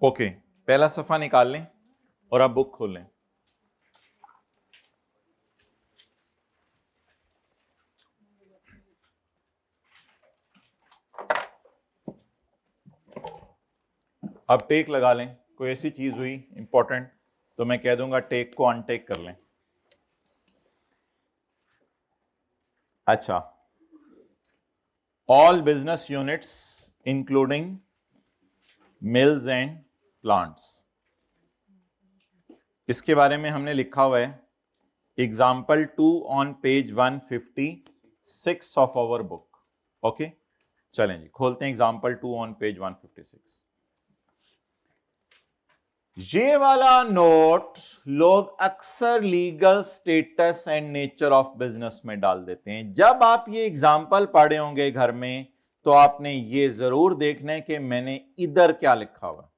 Okay, पहला सफा निकाल लें और आप बुक खोल लें। अब टेक लगा लें। कोई ऐसी चीज हुई इंपॉर्टेंट तो मैं कह दूंगा टेक को अनटेक कर लें। अच्छा, all business units including mills and plants, इसके बारे में हमने लिखा हुआ है example 2 on page 156 of our book. Okay, चलें जी खोलते हैं एग्जाम्पल 2 ऑन पेज 156। ये वाला नोट लोग अक्सर legal status and nature of business में डाल देते हैं। जब आप ये एग्जाम्पल पढ़े होंगे घर में तो आपने ये जरूर देखना है कि मैंने इधर क्या लिखा हुआ।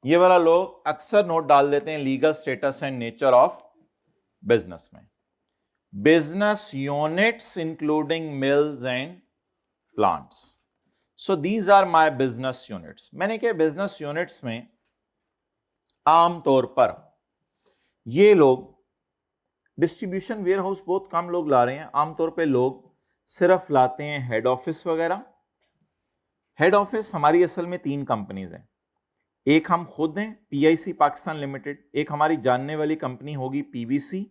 ये वाला लोग अक्सर नोट डाल देते हैं legal status and nature of business में। Business units including mills and plants, so these are my business units. मैंने कहा बिजनेस यूनिट्स में आमतौर पर ये लोग डिस्ट्रीब्यूशन वेयर हाउस बहुत कम लोग ला रहे हैं। आमतौर पे लोग सिर्फ लाते हैं हेड ऑफिस वगैरह। हेड ऑफिस हमारी असल में 3 कंपनीज हैं। एक हम खुद हैं पीआईसी पाकिस्तान लिमिटेड, एक हमारी जानने वाली कंपनी होगी पीवीसी,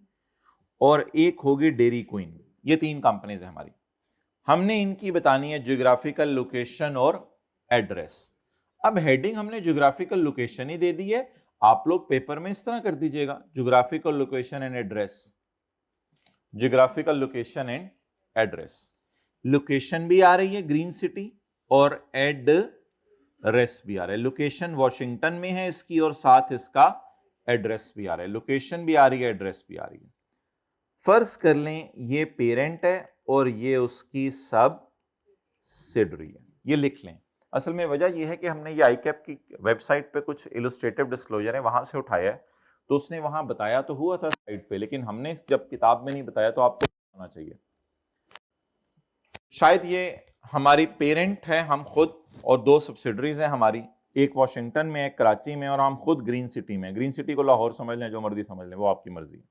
और एक होगी डेयरी क्वीन। ये 3 कंपनीज हैं हमारी। हमने इनकी बतानी है ज्योग्राफिकल लोकेशन और एड्रेस। अब हेडिंग हमने ज्योग्राफिकल लोकेशन ही दे दी है, आप लोग पेपर में इस तरह कर दीजिएगा geographical location and address. Geographical location and address, location भी आ रही है ग्रीन सिटी और एड्रेस भी आ रहा है। लोकेशन वॉशिंगटन में है इसकी और साथ इसका एड्रेस भी आ रहा है। लोकेशन भी आ रही है, एड्रेस भी आ रही है। फर्ज कर लें ये पेरेंट है और ये उसकी सब्सिडियरी है, ये लिख लें। असल में वजह यह है कि हमने ये आईकैप की वेबसाइट पे कुछ इलस्ट्रेटिव डिस्क्लोजर है वहां से उठाया है, तो उसने वहां बताया तो हुआ था साइट पे, लेकिन हमने जब किताब में नहीं बताया तो आपको होना चाहिए। शायद ये हमारी पेरेंट है हम खुद, और 2 सब्सिडरीज हैं हमारी, एक वॉशिंगटन में एक कराची में, और हम खुद ग्रीन सिटी में। ग्रीन सिटी को लाहौर समझ लें, जो मर्जी समझ लें, वो आपकी मर्जी है।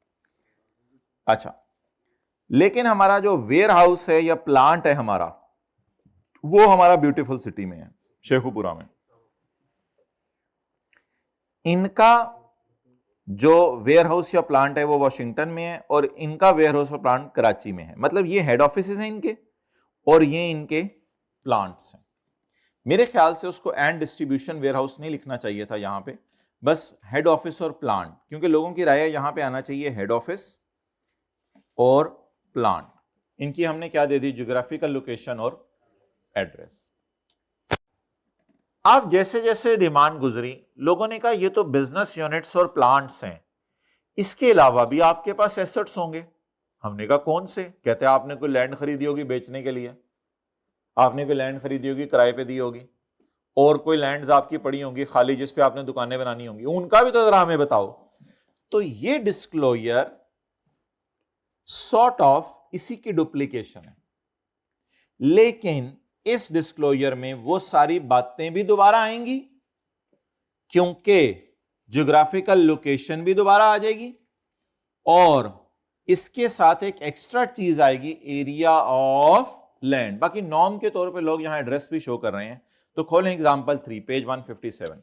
अच्छा, लेकिन हमारा जो वेयर हाउस है या प्लांट है हमारा, वो हमारा ब्यूटीफुल सिटी में है, शेखुपुरा में। इनका जो वेयर हाउस या प्लांट है वो वॉशिंगटन में है और इनका वेयर हाउस और प्लांट कराची में है। मतलब ये हेड ऑफिस हैं इनके और ये इनके प्लांट्स हैं। मेरे ख्याल से उसको एंड डिस्ट्रीब्यूशन वेयर हाउस नहीं लिखना चाहिए था यहां पे, बस हेड ऑफिस और प्लांट, क्योंकि लोगों की राय है यहां पे आना चाहिए हेड ऑफिस और प्लांट। इनकी हमने क्या दे दी, ज्योग्राफिकल लोकेशन और एड्रेस। अब जैसे जैसे डिमांड गुजरी, लोगों ने कहा ये तो बिजनेस यूनिट्स और प्लांट्स हैं, इसके अलावा भी आपके पास एसेट्स होंगे। हमने कहा कौन से? कहते हैं आपने कोई लैंड खरीदी होगी बेचने के लिए, आपने कोई लैंड खरीदी होगी किराए पे दी होगी, और कोई लैंड्स आपकी पड़ी होंगी खाली जिस पे आपने दुकानें बनानी होंगी, उनका भी तो जरा हमें बताओ। तो ये डिस्क्लोजर सॉर्ट ऑफ इसी की डुप्लीकेशन है, लेकिन इस डिस्क्लोजर में वो सारी बातें भी दोबारा आएंगी, क्योंकि ज्योग्राफिकल लोकेशन भी दोबारा आ जाएगी और इसके साथ एक एक्स्ट्रा चीज आएगी, एरिया ऑफ लैंड। बाकी नॉर्म के तौर पे लोग यहां एड्रेस भी शो कर रहे हैं। तो खोलें एग्जांपल 3 पेज 157।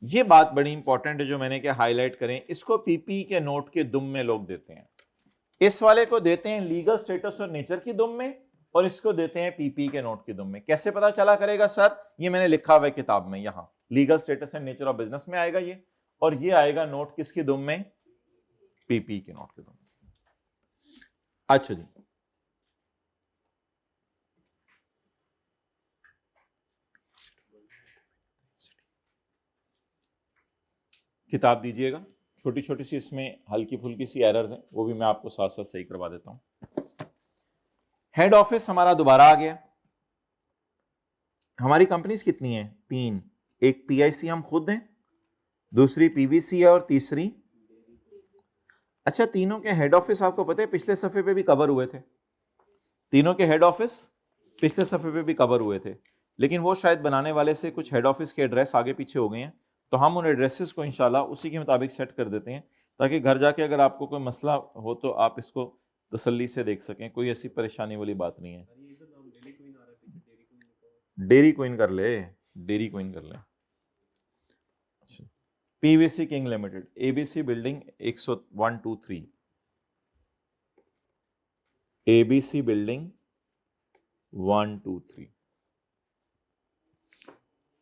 ये बात बड़ी इंपॉर्टेंट है जो मैंने क्या हाईलाइट करें, इसको पीपी के नोट के दुम में लोग देते हैं। इस वाले को देते हैं लीगल स्टेटस और नेचर की दुम में, और इसको देते हैं पीपी के नोट की दुम में। कैसे पता चला करेगा सर? ये मैंने लिखा हुआ है किताब में, यहां legal status and nature of business में आएगा ये, और ये आएगा नोट किसकी दुम में? पीपी के नोट की दुम में। अच्छा जी, किताब दीजिएगा। छोटी छोटी सी इसमें हल्की फुल्की सी एरर्स हैं, वो भी मैं आपको साथ साथ सही करवा देता हूं। हेड ऑफिस हमारा दोबारा आ गया। हमारी कंपनीज कितनी हैं? 3। एक पीआईसी हम खुद हैं, दूसरी पीवीसी है, और तीसरी, अच्छा तीनों के हेड ऑफिस आपको पता है पिछले सफे पे भी कवर हुए थे। तीनों के हेड ऑफिस पिछले सफे पे भी कवर हुए थे, लेकिन वो शायद बनाने वाले से कुछ हेड ऑफिस के एड्रेस आगे पीछे हो गए हैं, तो हम उन एड्रेसेस को इंशाल्लाह उसी के मुताबिक सेट कर देते हैं, ताकि घर जाके अगर आपको कोई मसला हो तो आप इसको तसल्ली से देख सकें, कोई ऐसी परेशानी वाली बात नहीं है। डेयरी क्वीन कर ले, डेयरी क्वीन कर ले। PVC king limited, ABC building 101-2-3, ABC building 1-2-3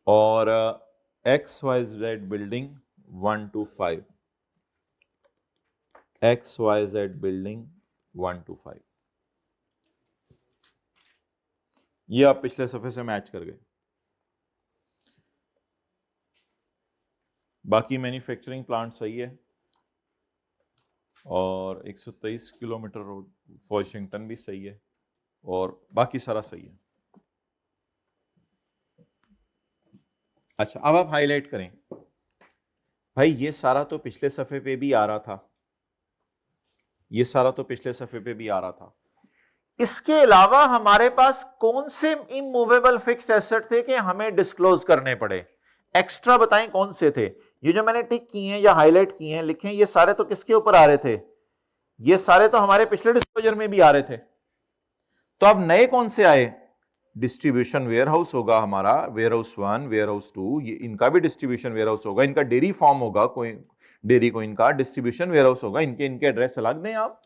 और XYZ बिल्डिंग 1-5, XYZ बिल्डिंग 1-5। ये आप पिछले सफे से मैच कर गए। बाकी मैन्युफैक्चरिंग प्लांट सही है और 123 किलोमीटर रोड वॉशिंगटन भी सही है और बाकी सारा सही है। अच्छा, अब आप हाईलाइट करें भाई, ये सारा तो पिछले सफे पे भी आ रहा था, ये सारा तो पिछले सफे पे भी आ रहा था। इसके अलावा हमारे पास कौन से इमूवेबल फिक्स्ड एसेट थे कि हमें डिस्क्लोज करने पड़े? एक्स्ट्रा बताएं कौन से थे? ये जो मैंने टिक किए हैं या हाईलाइट किए हैं, लिखें, ये सारे तो किसके ऊपर आ रहे थे? ये सारे तो हमारे पिछले डिस्क्लोजर में भी आ रहे थे। तो अब नए कौन से आए? डिस्ट्रीब्यूशन वेयरहाउस होगा हमारा, वेयरहाउस 1, वेयरहाउस 2, ये इनका भी डिस्ट्रीब्यूशन वेयरहाउस होगा, इनका डेयरी फार्म होगा, कोई डेयरी को इनका डिस्ट्रीब्यूशन वेयरहाउस होगा, इनके इनके एड्रेस अलग दें आप,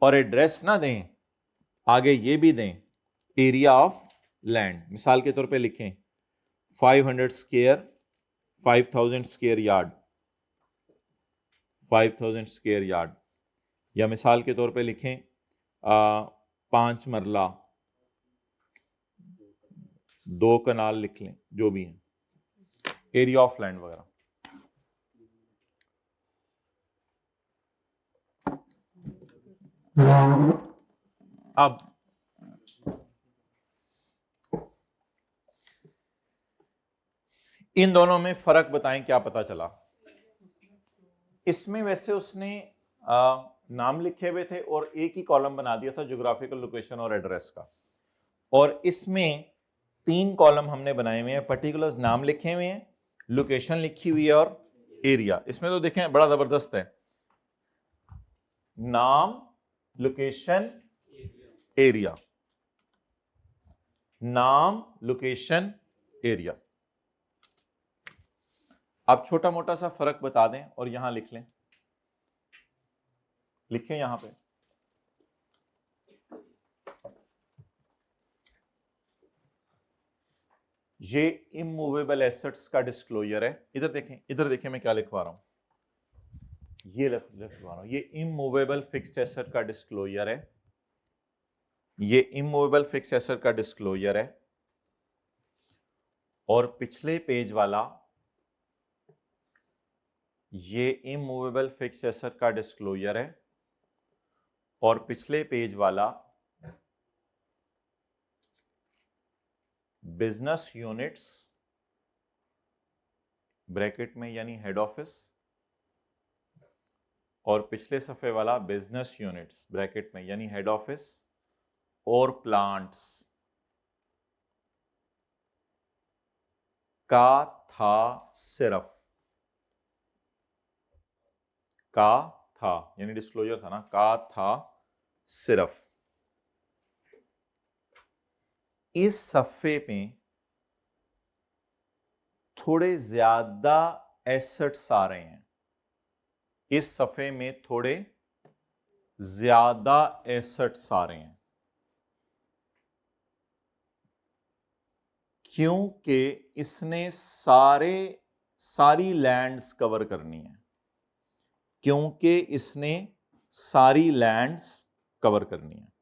और एड्रेस ना दें, आगे ये भी दें एरिया ऑफ लैंड। मिसाल के तौर पे लिखें 500 square, 5000 square yard, 5000 square yard, या मिसाल के तौर पे लिखें 5 मरला, 2 कनाल लिख लें, जो भी है, एरिया ऑफ लैंड वगैरह। अब इन दोनों में फर्क बताएं, क्या पता चला? इसमें वैसे उसने नाम लिखे हुए थे और एक ही कॉलम बना दिया था ज्योग्राफिकल लोकेशन और एड्रेस का, और इसमें 3 कॉलम हमने बनाए हुए हैं, पर्टिकुलर्स नाम लिखे हुए हैं, लोकेशन लिखी हुई है और एरिया। इसमें तो देखें बड़ा जबरदस्त है, नाम, लोकेशन, एरिया, नाम, लोकेशन, एरिया। आप छोटा मोटा सा फर्क बता दें और यहां लिख लें, लिखें यहां पे, ये इमूवेबल एसेट्स का डिस्क्लोजर है। इधर देखें, इधर देखें मैं क्या लिखवा रहा हूं, ये लिखवा रहा हूं, ये इमूवेबल फिक्स्ड एसेट का डिस्क्लोजर है, ये इमूवेबल फिक्स्ड एसेट का डिस्क्लोजर है, और पिछले पेज वाला ये इमूवेबल फिक्स्ड एसेट का डिस्क्लोजर है, और पिछले पेज वाला बिजनेस यूनिट्स ब्रैकेट में यानी हेड ऑफिस, और पिछले सफे वाला बिजनेस यूनिट्स ब्रैकेट में यानी हेड ऑफिस और प्लांट्स का था, सिर्फ का था यानी डिस्क्लोजर था ना, का था सिर्फ। इस सफे में थोड़े ज्यादा एसेट्स आ रहे हैं, इस सफे में थोड़े ज्यादा एसेट्स आ रहे हैं, क्योंकि इसने सारी लैंड्स कवर करनी है, क्योंकि इसने सारी लैंड्स कवर करनी है।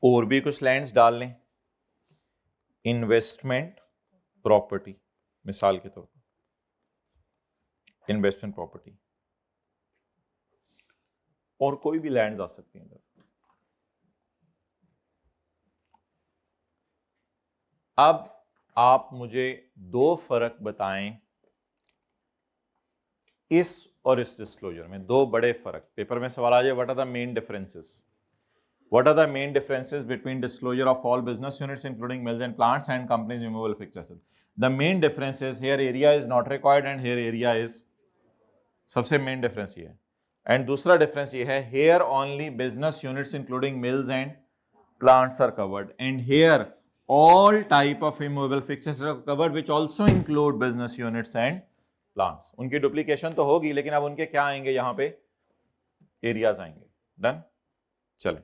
और भी कुछ लैंड्स डाल लें, इन्वेस्टमेंट प्रॉपर्टी, मिसाल के तौर पर इन्वेस्टमेंट प्रॉपर्टी, और कोई भी लैंड्स आ सकती हैं इधर। अब आप मुझे दो फर्क बताएं इस और इस डिस्क्लोजर में, दो बड़े फर्क। पेपर में सवाल आ जाए, what are the main differences, what are the main differences between disclosure of all business units including mills and plants and companies removable fixtures? The main difference is here area is not required and here area is, सबसे main difference ये है। And दूसरा difference ये है, here only business units including mills and plants are covered and here all type of removable fixtures are covered which also include business units and plants। उनकी duplication तो होगी लेकिन अब उनके क्या आएंगे, यहां पे एरियाज आएंगे। डन, चलें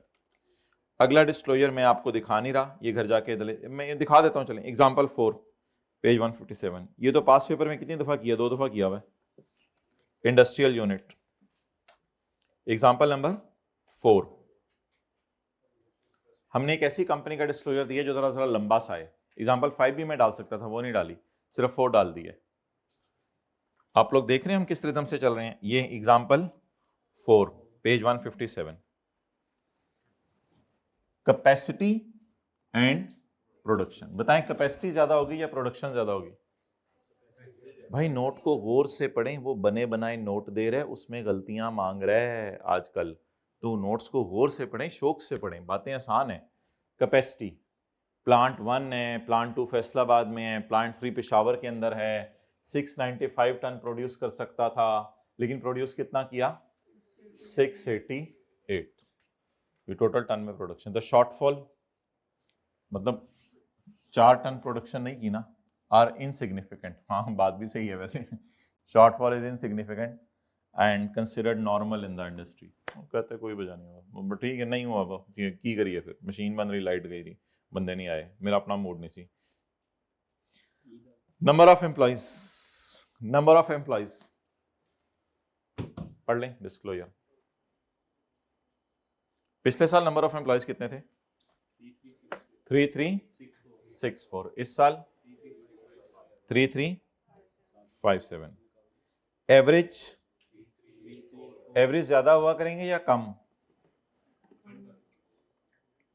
अगला डिस्क्लोजर मैं आपको दिखा नहीं रहा, ये घर जाके मैं दिखा देता हूं। चलें एग्जांपल 4 पेज 157। ये तो पास पेपर में कितनी दफा किया, 2 दफा किया हुआ है। Industrial unit example number 4। हमने एक ऐसी कंपनी का डिस्क्लोजर दिया जो जरा लंबा सा है। एग्जांपल 5 भी मैं डाल सकता था, वो नहीं डाली, सिर्फ 4 डाल दी है। आप लोग देख रहे हैं हम किस रिदम से चल रहे हैं। ये example 4 page 157, capacity and production. बताएं कैपेसिटी ज्यादा होगी या प्रोडक्शन ज्यादा होगी? भाई नोट को गौर से पढ़ें, वो बने बनाए नोट दे रहे, उसमें गलतियां मांग रहे हैं आजकल। तो नोट्स को गौर से पढ़ें, शौक से पढ़ें, बातें आसान है। कैपेसिटी, प्लांट 1 है, प्लांट 2 फैसलाबाद में है, प्लांट 3 पेशावर के अंदर है। 695 टन प्रोड्यूस कर सकता था लेकिन प्रोड्यूस कितना किया? 688। ये टोटल टन में प्रोडक्शन। तो शॉर्टफॉल मतलब 4 टन प्रोडक्शन नहीं की ना, आर इनसिग्निफिकेंट। हाँ बात भी सही है वैसे, shortfall is insignificant and considered normal in the industry. कहते कोई वजह नहीं हुआ, बट ठीक है नहीं हुआ, वो की करिए फिर, मशीन बन रही, लाइट गई रही, बंदे नहीं आए, मेरा अपना मूड नहीं सी। Number of employees, number of employees पढ़ लें डिस्क्लोजर। पिछले साल नंबर ऑफ एम्प्लॉइज कितने थे? 3364। इस साल 3357। एवरेज, एवरेज ज्यादा हुआ करेंगे या कम?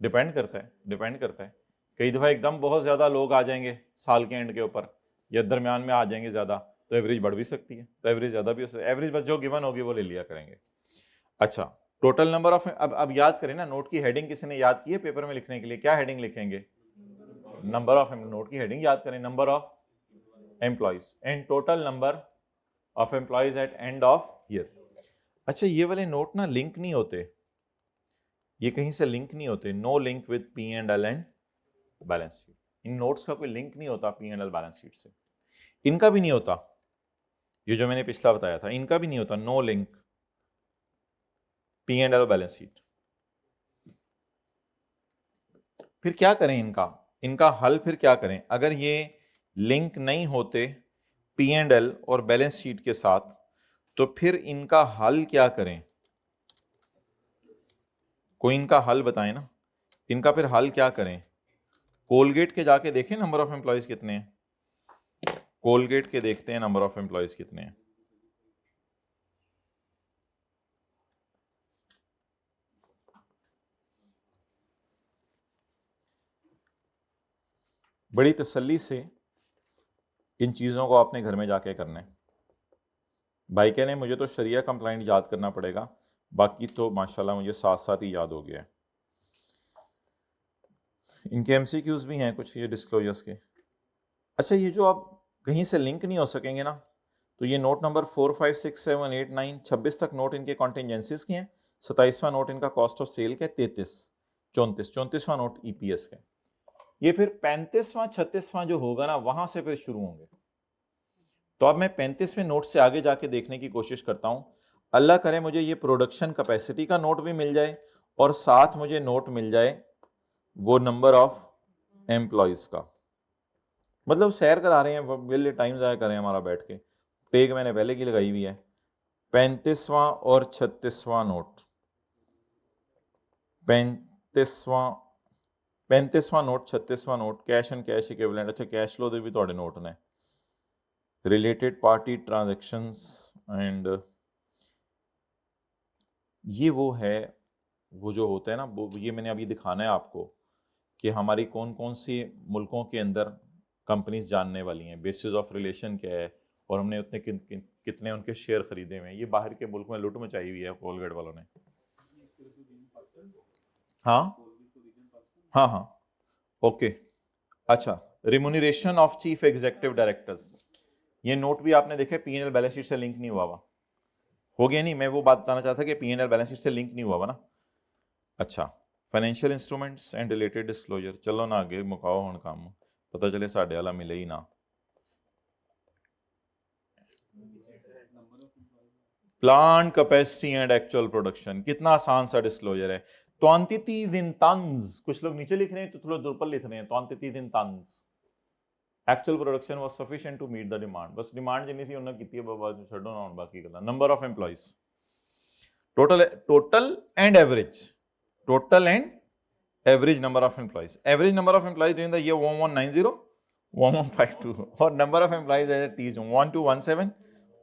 डिपेंड करता है, डिपेंड करता है। कई दफा एकदम बहुत ज्यादा लोग आ जाएंगे साल के एंड के ऊपर, या दरमियान में आ जाएंगे ज्यादा, तो एवरेज बढ़ भी सकती है, तो एवरेज ज्यादा भी हो सकती है। एवरेज बस जो गिवन होगी वो ले लिया करेंगे। अच्छा, टोटल नंबर ऑफ, अब याद करें ना, नोट की हेडिंग किसी ने याद की है पेपर में लिखने के लिए? क्या हेडिंग लिखेंगे? नंबर ऑफ, नोट की हेडिंग याद करें, number of employees and total number of employees at end of year. अच्छा, ये वाले नोट ना लिंक नहीं होते, ये कहीं से लिंक नहीं होते। No link with P&L and balance sheet. इन नोट्स का कोई लिंक नहीं होता P&L बैलेंस शीट से, इनका भी नहीं होता। ये जो मैंने पिछला बताया था, इनका भी नहीं होता, know link P&L balance sheet. फिर क्या करें इनका, इनका हल फिर क्या करें? अगर ये लिंक नहीं होते P&L और बैलेंस शीट के साथ, तो फिर इनका हल क्या करें? कोई इनका हल बताएं ना, इनका फिर हल क्या करें? कोलगेट के जाके देखें नंबर ऑफ एम्प्लॉइज कितने हैं, कोलगेट के देखते हैं नंबर ऑफ एम्प्लॉइज कितने हैं। बड़ी तसल्ली से इन चीज़ों को आपने घर में जाके करना है। भाई कहने मुझे तो शरिया कंप्लाइंट याद करना पड़ेगा, बाकी तो माशाल्लाह मुझे साथ साथ ही याद हो गया है। इनके MCQs भी हैं कुछ ये डिस्क्लोजर्स के। अच्छा, ये जो आप कहीं से लिंक नहीं हो सकेंगे ना, तो ये नोट नंबर 4, 5, 6, 7, 8, 9, 26 तक नोट इनके कॉन्टिजेंसीज के हैं। 27वां नोट इनका कॉस्ट ऑफ सेल का है। 33, 34वां नोट EPS का है। ये फिर 35वां 36वां जो होगा ना, वहां से फिर शुरू होंगे। तो अब मैं 35वें नोट से आगे जाके देखने की कोशिश करता हूं। अल्लाह करे मुझे ये प्रोडक्शन कैपेसिटी का नोट भी मिल जाए और साथ मुझे नोट मिल जाए वो नंबर ऑफ एम्प्लॉइज का। मतलब सैर करा रहे हैं, बिल्ले टाइम ज़ाया करें हमारा बैठ के। पेग मैंने पहले की लगाई हुई है। 35वां और 36वां नोट, 35वां नोट, 36वां note, cash and cash equivalent. अच्छा, कैश फ्लो दे भी थोड़े नोट ने, रिलेटेड पार्टी ट्रांजैक्शंस एंड ये वो है, वो जो होता है ना, वो ये मैंने अभी दिखाना है आपको कि हमारी कौन कौन सी मुल्कों के अंदर कंपनीज जानने वाली हैं, बेसिस ऑफ रिलेशन क्या है, और हमने उतने कितने उनके शेयर खरीदे हुए हैं। ये बाहर के मुल्क में लूट मचाई हुई है कोलगेट वालों ने। हाँ हाँ हाँ, ओके। अच्छा, remuneration of chief executive directors, ये नोट भी आपने देखे पीएनएल बैलेंस शीट से लिंक नहीं हुआ हो गया नहीं, मैं वो बात बताना चाहता कि पीएनएल बैलेंस शीट से लिंक नहीं हुआ ना। अच्छा, financial instruments and related disclosure, चलो ना आगे मुकाओ हुण काम, पता चले साडे वाला मिले ही ना। Plant capacity and actual production, कितना आसान सा डिस्क्लोजर है। 23 इन टन्स, कुछ लोग नीचे लिख रहे हैं तो थोड़ा ऊपर लिख रहे हैं 23 in tons. Actual production was sufficient to meet the demand, बस डिमांड जिन्नी सी उन्होंने कीती है, बाबा छड्डो ना हुण बाकी गल्लां। Number of employees, total and average, total and average number of employees, average number of employees during the year 1190 1152, और नंबर ऑफ एम्प्लॉइज है 30 1217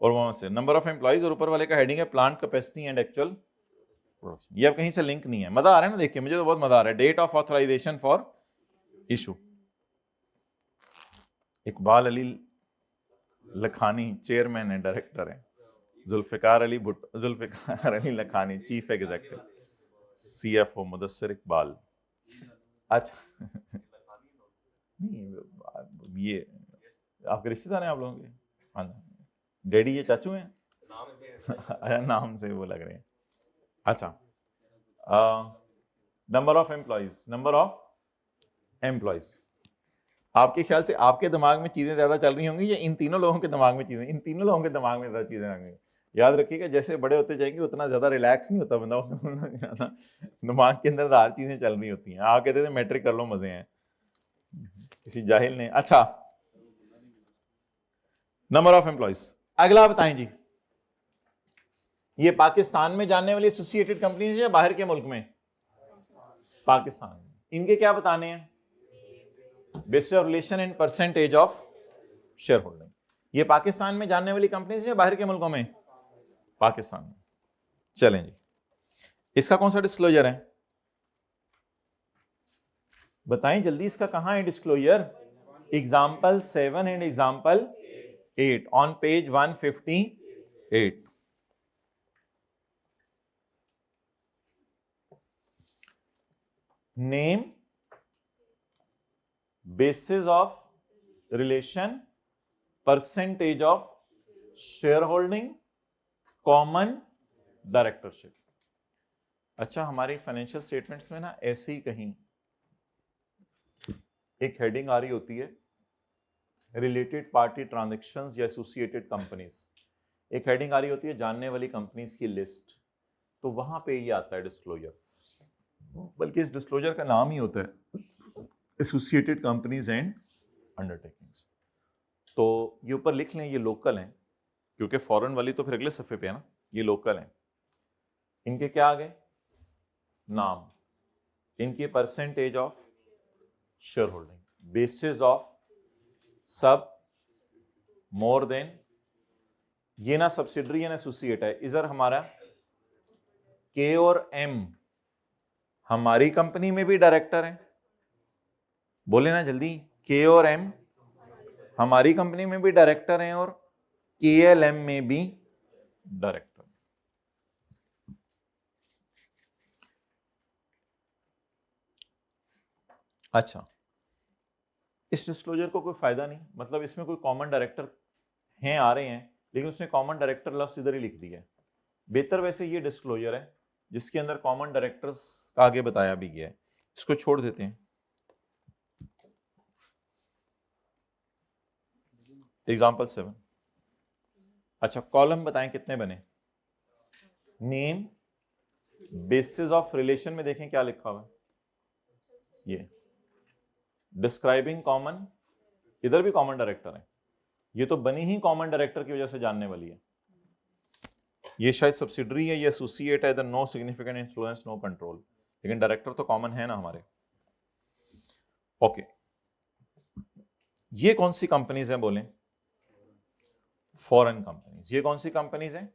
और 117, नंबर ऑफ एम्प्लॉइज, और ऊपर वाले का हेडिंग है plant capacity and actual production. ये अब कहीं से लिंक नहीं है, मजा आ रहा है ना देख के, मुझे तो बहुत मजा आ रहा है। Date of authorisation for issue, Iqbal Ali Lakhani chairman है, डायरेक्टर है। Zulfiqar Ali Lakhani chief executive, CFO Mudassir Iqbal. अच्छा नहीं, ये आपके रिश्तेदार हैं आप लोगों के? हाँ, डैडी ये चाचू हैं? नाम से वो लग रहे हैं। अच्छा, नंबर ऑफ एम्प्लॉइज, आपके ख्याल से आपके दिमाग में चीजें ज्यादा चल रही होंगी या इन तीनों लोगों के दिमाग में चीजें? इन तीनों लोगों के दिमाग में ज्यादा चीजें होंगी। याद रखिएगा, जैसे बड़े होते जाएंगे उतना ज्यादा रिलैक्स नहीं होता बंदा, उतना ज्यादा दिमाग के अंदर हर चीजें चल रही होती हैं। आप कहते थे मैट्रिक कर लो मजे हैं, किसी जाहिल ने। अच्छा, नंबर ऑफ एम्प्लॉइज। अगला बताएं जी, ये पाकिस्तान में जानने वाली एसोसिएटेड कंपनीज है या बाहर के मुल्क में? पाकिस्तान में। इनके क्या बताने हैं? Basis of relation and percentage of share holding. ये पाकिस्तान में जानने वाली कंपनीज है या बाहर के मुल्कों में? पाकिस्तान में। चलें जी, इसका कौन सा डिस्क्लोजर है बताएं जल्दी, इसका कहां है disclosure? Example 7 and example 8 on page 158। Name, basis of relation, percentage of shareholding, common directorship। अच्छा, हमारी फाइनेंशियल स्टेटमेंट्स में ना ऐसे ही कहीं एक हेडिंग आ रही होती है, रिलेटेड पार्टी ट्रांजैक्शंस या एसोसिएटेड कंपनीज, एक हेडिंग आ रही होती है जानने वाली कंपनीज की लिस्ट, तो वहां पे ये आता है डिस्क्लोजर, बल्कि इस डिस्क्लोजर का नाम ही होता है एसोसिएटेड कंपनीज एंड अंडरटेकिंग्स। तो ये ऊपर लिख लें, ये लोकल हैं, क्योंकि फॉरेन वाली तो फिर अगले सफ़े पे है ना, ये लोकल हैं। इनके क्या आ गए? नाम, इनकी percentage of share holding, basis of सब मोर देन, ये ना सब्सिडरी है ना एसोसिएट है। इधर हमारा के और एम हमारी कंपनी में भी डायरेक्टर हैं, बोले ना जल्दी, के और एम हमारी कंपनी में भी डायरेक्टर हैं और केएलएम में भी डायरेक्टर। अच्छा, इस डिस्क्लोजर को कोई फायदा नहीं, मतलब इसमें कोई कॉमन डायरेक्टर हैं आ रहे हैं, लेकिन उसने कॉमन डायरेक्टर लफ्ज इधर ही लिख दिया है। बेहतर वैसे ये डिस्क्लोजर है जिसके अंदर कॉमन डायरेक्टर्स का आगे बताया भी गया है, इसको छोड़ देते हैं। एग्जाम्पल 7। अच्छा, कॉलम बताएं कितने बने? नेम, बेसिस ऑफ रिलेशन में देखें क्या लिखा हुआ है, ये डिस्क्राइबिंग कॉमन, इधर भी कॉमन डायरेक्टर है, ये तो बनी ही कॉमन डायरेक्टर की वजह से जानने वाली है। ये शायद सब्सिडरी है, ये एसोसिएट है, no significant influence no control, लेकिन डायरेक्टर तो कॉमन है ना हमारे। ओके, ये कौन सी कंपनीज हैं बोलें? Foreign companies. ये कौन सी कंपनीज हैं?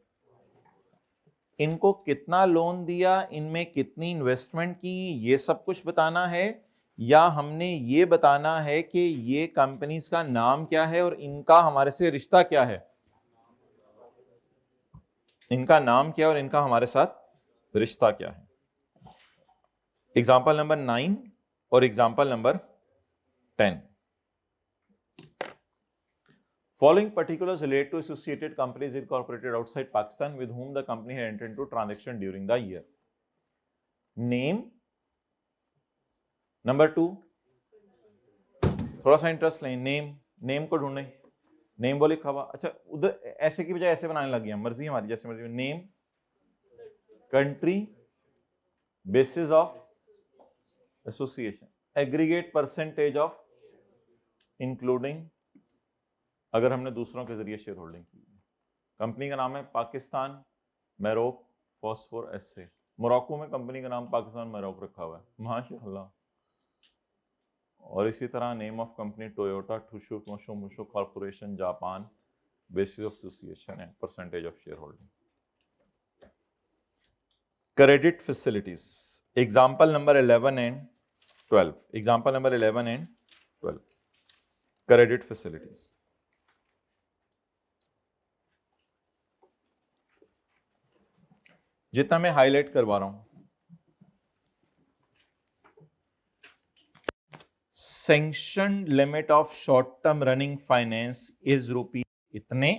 इनको कितना लोन दिया, इनमें कितनी इन्वेस्टमेंट की, ये सब कुछ बताना है। या हमने ये बताना है कि ये कंपनीज का नाम क्या है और इनका हमारे से रिश्ता क्या है? इनका नाम क्या है और इनका हमारे साथ रिश्ता क्या है? एग्जाम्पल नंबर 9 और example number 10. Following particulars relate to associated companies incorporated outside Pakistan with whom the company had entered into transaction during the year. Name. Number 2, थोड़ा सा इंटरेस्ट लें. नेम को ढूंढें. नेम वो लिखा हुआ. अच्छा, उधर ऐसे की बजाय ऐसे बनाने लगी, मर्जी हमारी, जैसे मर्जी. Name, country, basis of association, aggregate percentage of including अगर हमने दूसरों के जरिए शेयर होल्डिंग की. कंपनी का नाम है पाकिस्तान मैरोक फॉस्फोर एसए. मोरक्को में कंपनी का नाम पाकिस्तान मैरोक रखा हुआ है, माशाअल्लाह. और इसी तरह name of company Toyota Tsusho मोशो corporation Japan, basis of association and percentage of share holding. Credit facilities. Example number 11 and 12. Example number 11 and 12. Credit facilities. जितना मैं हाईलाइट करवा रहा हूं, sanction limit of short term running finance is rupees इतने,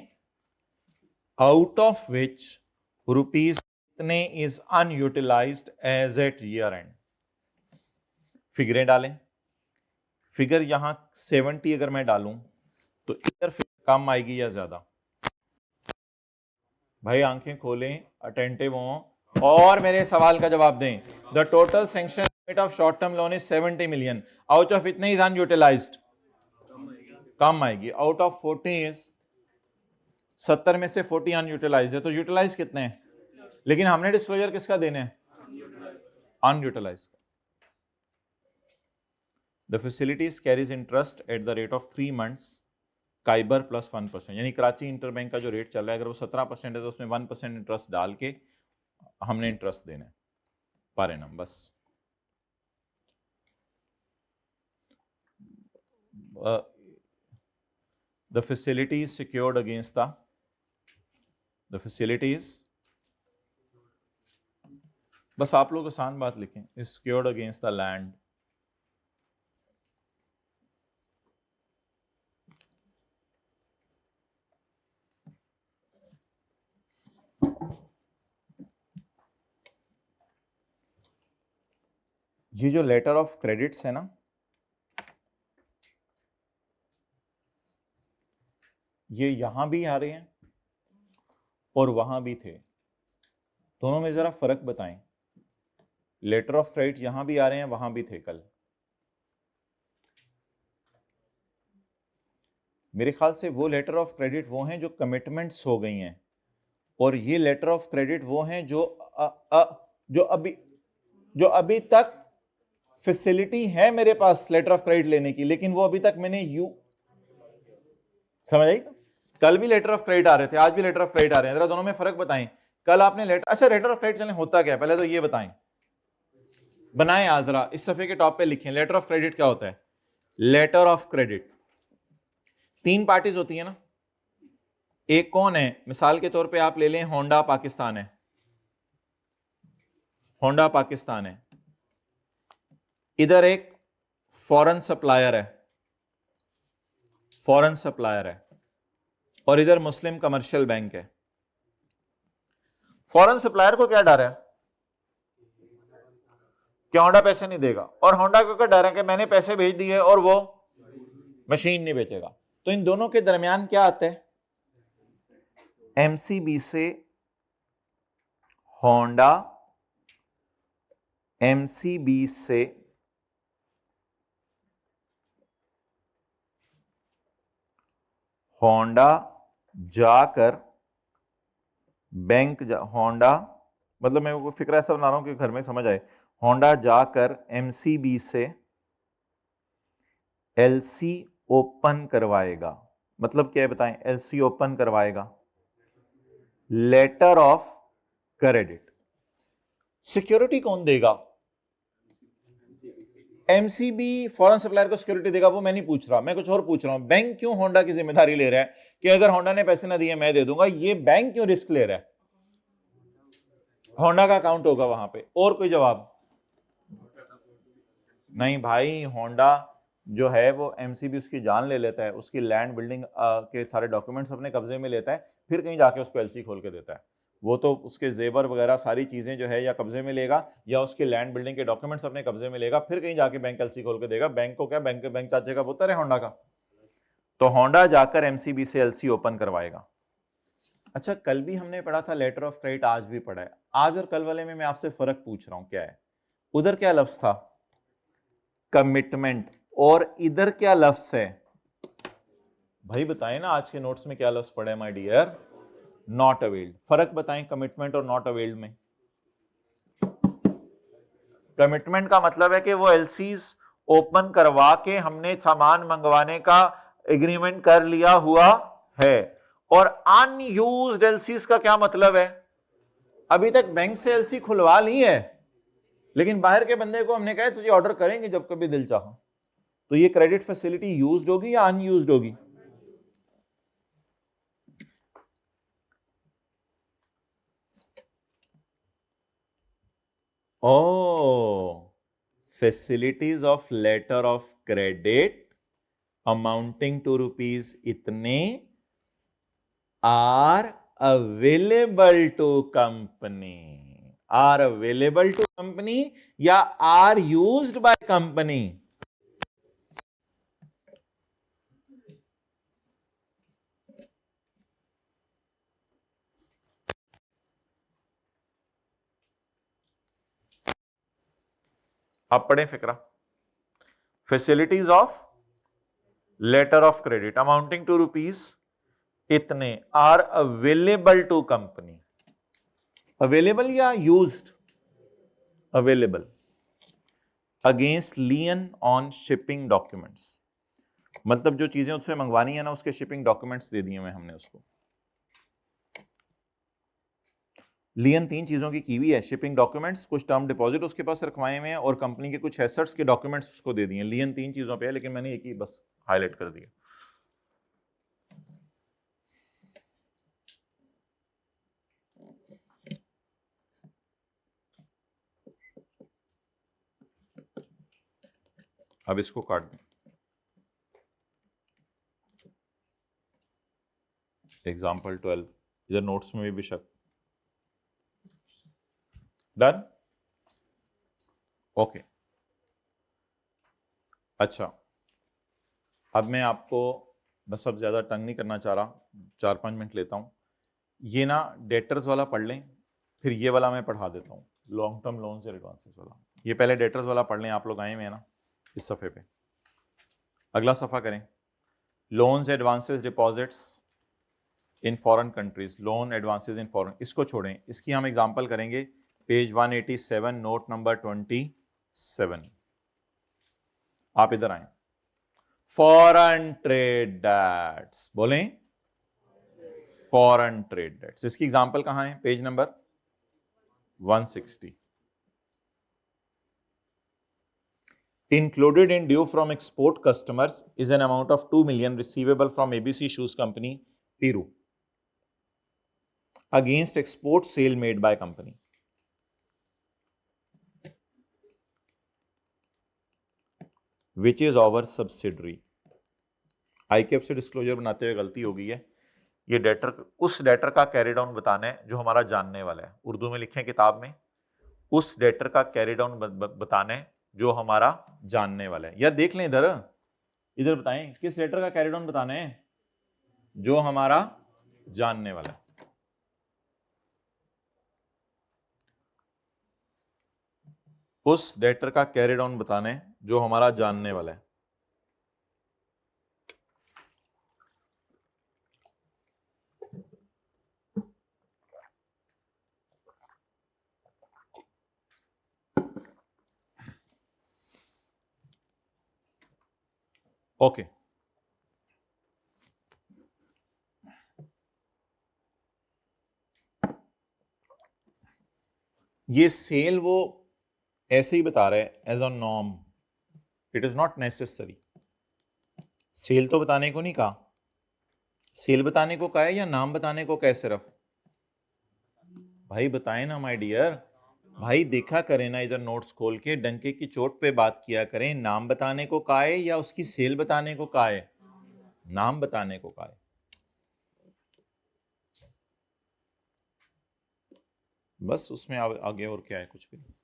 out of which rupees इतने is unutilised as at year end. फिगरें डालें. Figure यहां 70 अगर मैं डालूं तो इधर फिगर कम आएगी या ज्यादा? भाई आंखें खोलें, अटेंटिव हों और मेरे सवाल का जवाब दें. The total sanction limit of short term loan is 70 million. Out of इतने इज अनयूटिलाइज्ड, कम आएगी. आउट ऑफ 40 इज 70 में से 40 अनयूटिलाइज्ड है, तो यूटिलाइज कितने हैं? लेकिन हमने डिस्क्लोजर किसका देने हैं? Unutilised. The facilities carries interest at the rate of 3 months काइबर plus 1%. यानी कराची इंटरबैंक का जो रेट चल रहा है, अगर वो 17% है तो उसमें 1% इंटरेस्ट डाल के हमने इंटरेस्ट देना है पर एनम बस. The facility is secured against the facilities, बस आप लोग आसान बात लिखें, is secured against the land, ये जो लेटर ऑफ क्रेडिट्स है ना, ये यहां भी आ रहे हैं और वहां भी थे. दोनों में जरा फर्क बताएं. लेटर ऑफ क्रेडिट यहां भी आ रहे हैं, वहां भी थे कल. मेरे ख्याल से वो लेटर ऑफ क्रेडिट वो हैं जो कमिटमेंट्स हो गई हैं, और ये लेटर ऑफ क्रेडिट वो हैं जो अभी तक फैसिलिटी है मेरे पास लेटर ऑफ क्रेडिट लेने की, लेकिन वो अभी तक मैंने समझ आई. कल भी लेटर ऑफ क्रेडिट आ रहे थे, आज भी लेटर ऑफ क्रेडिट आ रहे हैं. जरा दोनों में फर्क बताएं. कल आपने लेटर ऑफ क्रेडिट चलें होता क्या है, पहले तो ये बताएं, बनाएं. आज जरा इस सफे के टॉप पे लिखें लेटर ऑफ क्रेडिट क्या होता है. लेटर ऑफ क्रेडिट 3 पार्टीज होती है ना. एक कौन है? मिसाल के तौर पे आप ले लें होंडा पाकिस्तान है. होंडा पाकिस्तान है. इधर एक फॉरेन सप्लायर है, फॉरेन सप्लायर है, और इधर मुस्लिम कमर्शियल बैंक है. फॉरेन सप्लायर को क्या डर है कि होंडा पैसे नहीं देगा, और होंडा को क्या डर है कि मैंने पैसे भेज दिए और वो मशीन नहीं बेचेगा. तो इन दोनों के दरमियान क्या आता है? एमसीबी से होंडा, एमसीबी से होंडा जाकर बैंक होंडा, मतलब मैं वो फिक्र ऐसा बना रहा हूं कि घर में समझ आए. होंडा जाकर एमसीबी से एलसी ओपन करवाएगा. मतलब क्या है बताएं? एलसी ओपन करवाएगा, लेटर ऑफ क्रेडिट. सिक्योरिटी कौन देगा? एमसीबी फॉरेन सप्लायर को सिक्योरिटी देगा, वो मैं नहीं पूछ रहा, मैं कुछ और पूछ रहा हूं। बैंक क्यों होंडा की जिम्मेदारी ले रहा है कि अगर होंडा ने पैसे ना दिए मैं दे दूंगा? ये बैंक क्यों रिस्क ले रहा है? होंडा का अकाउंट होगा वहां पे। और कोई जवाब? नहीं भाई, होंडा जो है वो एमसीबी उसकी जान ले लेता है, उसकी लैंड बिल्डिंग के सारे डॉक्यूमेंट्स अपने कब्जे में लेता है, फिर कहीं जाके उसको एलसी खोल के देता है। वो तो उसके जेवर वगैरह सारी चीजें जो है या कब्जे में लेगा या उसके लैंड बिल्डिंग के डॉक्यूमेंट्स अपने कब्जे में लेगा, फिर कहीं जाके बैंक एलसी खोल के देगा। बैंक को क्या, बैंक चाचे का पुत्र है होंडा का? तो होंडा जाकर एमसीबी से एलसी ओपन करवाएगा। अच्छा, कल भी हमने पढ़ा था लेटर ऑफ क्रेडिट, आज भी पढ़ा है। आज और कल वाले में मैं आपसे फर्क पूछ रहा हूं क्या है। उधर क्या लफ्ज था? कमिटमेंट। और इधर क्या लफ्ज है? भाई बताएं ना, आज के नोट्स में क्या लफ्ज पढ़े माय डियर? Not availed. फर्क बताएं कमिटमेंट और नॉट अवेल्ड में। कमिटमेंट का मतलब है कि वो एलसीज ओपन करवा के हमने सामान मंगवाने का एग्रीमेंट कर लिया हुआ है। और अनयूज्ड एलसीज का क्या मतलब है? अभी तक बैंक से एलसी खुलवा ली है, लेकिन बाहर के बंदे को हमने कहा तुझे ऑर्डर करेंगे जब कभी दिल चाहो। तो ये क्रेडिट फैसिलिटी यूज्ड होगी या अनयूज्ड होगी? Oh, facilities of letter of credit amounting to rupees इतने are available to company. Are available to company या are used by company? आप पढ़ें फिक्रा। Facilities of letter of credit amounting to rupees इतने are available to company. Available या used? Available against lien on shipping documents. मतलब जो चीजें उससे मंगवानी है ना, उसके शिपिंग डॉक्यूमेंट्स दे दिए हुए हमने उसको। लियन तीन चीजों की हुई है, शिपिंग डॉक्यूमेंट्स, कुछ टर्म डिपॉजिट उसके पास रखवाए हुए हैं और कंपनी के कुछ एसेट्स के डॉक्यूमेंट्स उसको दे दिए। लियन तीन चीजों पे है, लेकिन मैंने एक ही बस हाईलाइट कर दिया। अब इसको काट दें। एग्जाम्पल 12, इधर नोट्स में भी बेशक। डन? ओके। अच्छा, अब मैं आपको बस अब ज्यादा तंग नहीं करना चाह रहा, 4-5 मिनट लेता हूं। ये ना डेटर्स वाला पढ़ लें, फिर ये वाला मैं पढ़ा देता हूँ, लॉन्ग टर्म लोन्स और एडवांसेस वाला। ये पहले डेटर्स वाला पढ़ लें, आप लोग आए हुए हैं ना इस सफ़े पे। अगला सफ़ा करें, loans advances deposits in foreign countries, loan advances in foreign. इसको छोड़ें, इसकी हम एग्जांपल करेंगे पेज 187 नोट नंबर 27। आप इधर आए, फॉरेन ट्रेड डेट्स, बोलें फॉरेन ट्रेड डेट्स। इसकी एग्जांपल कहां है? Page number 160। Included in due from export customers is an amount of 2 million receivable from ABC Shoes Company, Peru, against export sale made by company. Which is our subsidiary. ICAP से disclosure बनाते हुए गलती हो गई है। ये debtor, उस debtor का कैरी डाउन बताना है जो हमारा जानने वाला है। उर्दू में लिखें किताब में, उस डेटर का कैरी डाउन बताना है जो हमारा जानने वाला है। यार देख लें इधर, इधर बताएं किस डेटर का कैरी डाउन बताना है जो हमारा जानने वाला है। उस डेटर का कैरी डाउन बताना है जो हमारा जानने वाला है। ओके, ये सेल वो ऐसे ही बता रहे हैं as a norm, it is not necessary. Sale तो बताने को नहीं कहा, सेल बताने को कहा है या नाम बताने को कहा है सिर्फ? भाई बताएं ना माय डियर, भाई देखा करें ना इधर नोट्स खोल के, डंके की चोट पे बात किया करें। नाम बताने को कहा है या उसकी सेल बताने को कहा है? नाम बताने को कहा है। बस उसमें आगे और क्या है, कुछ भी नहीं।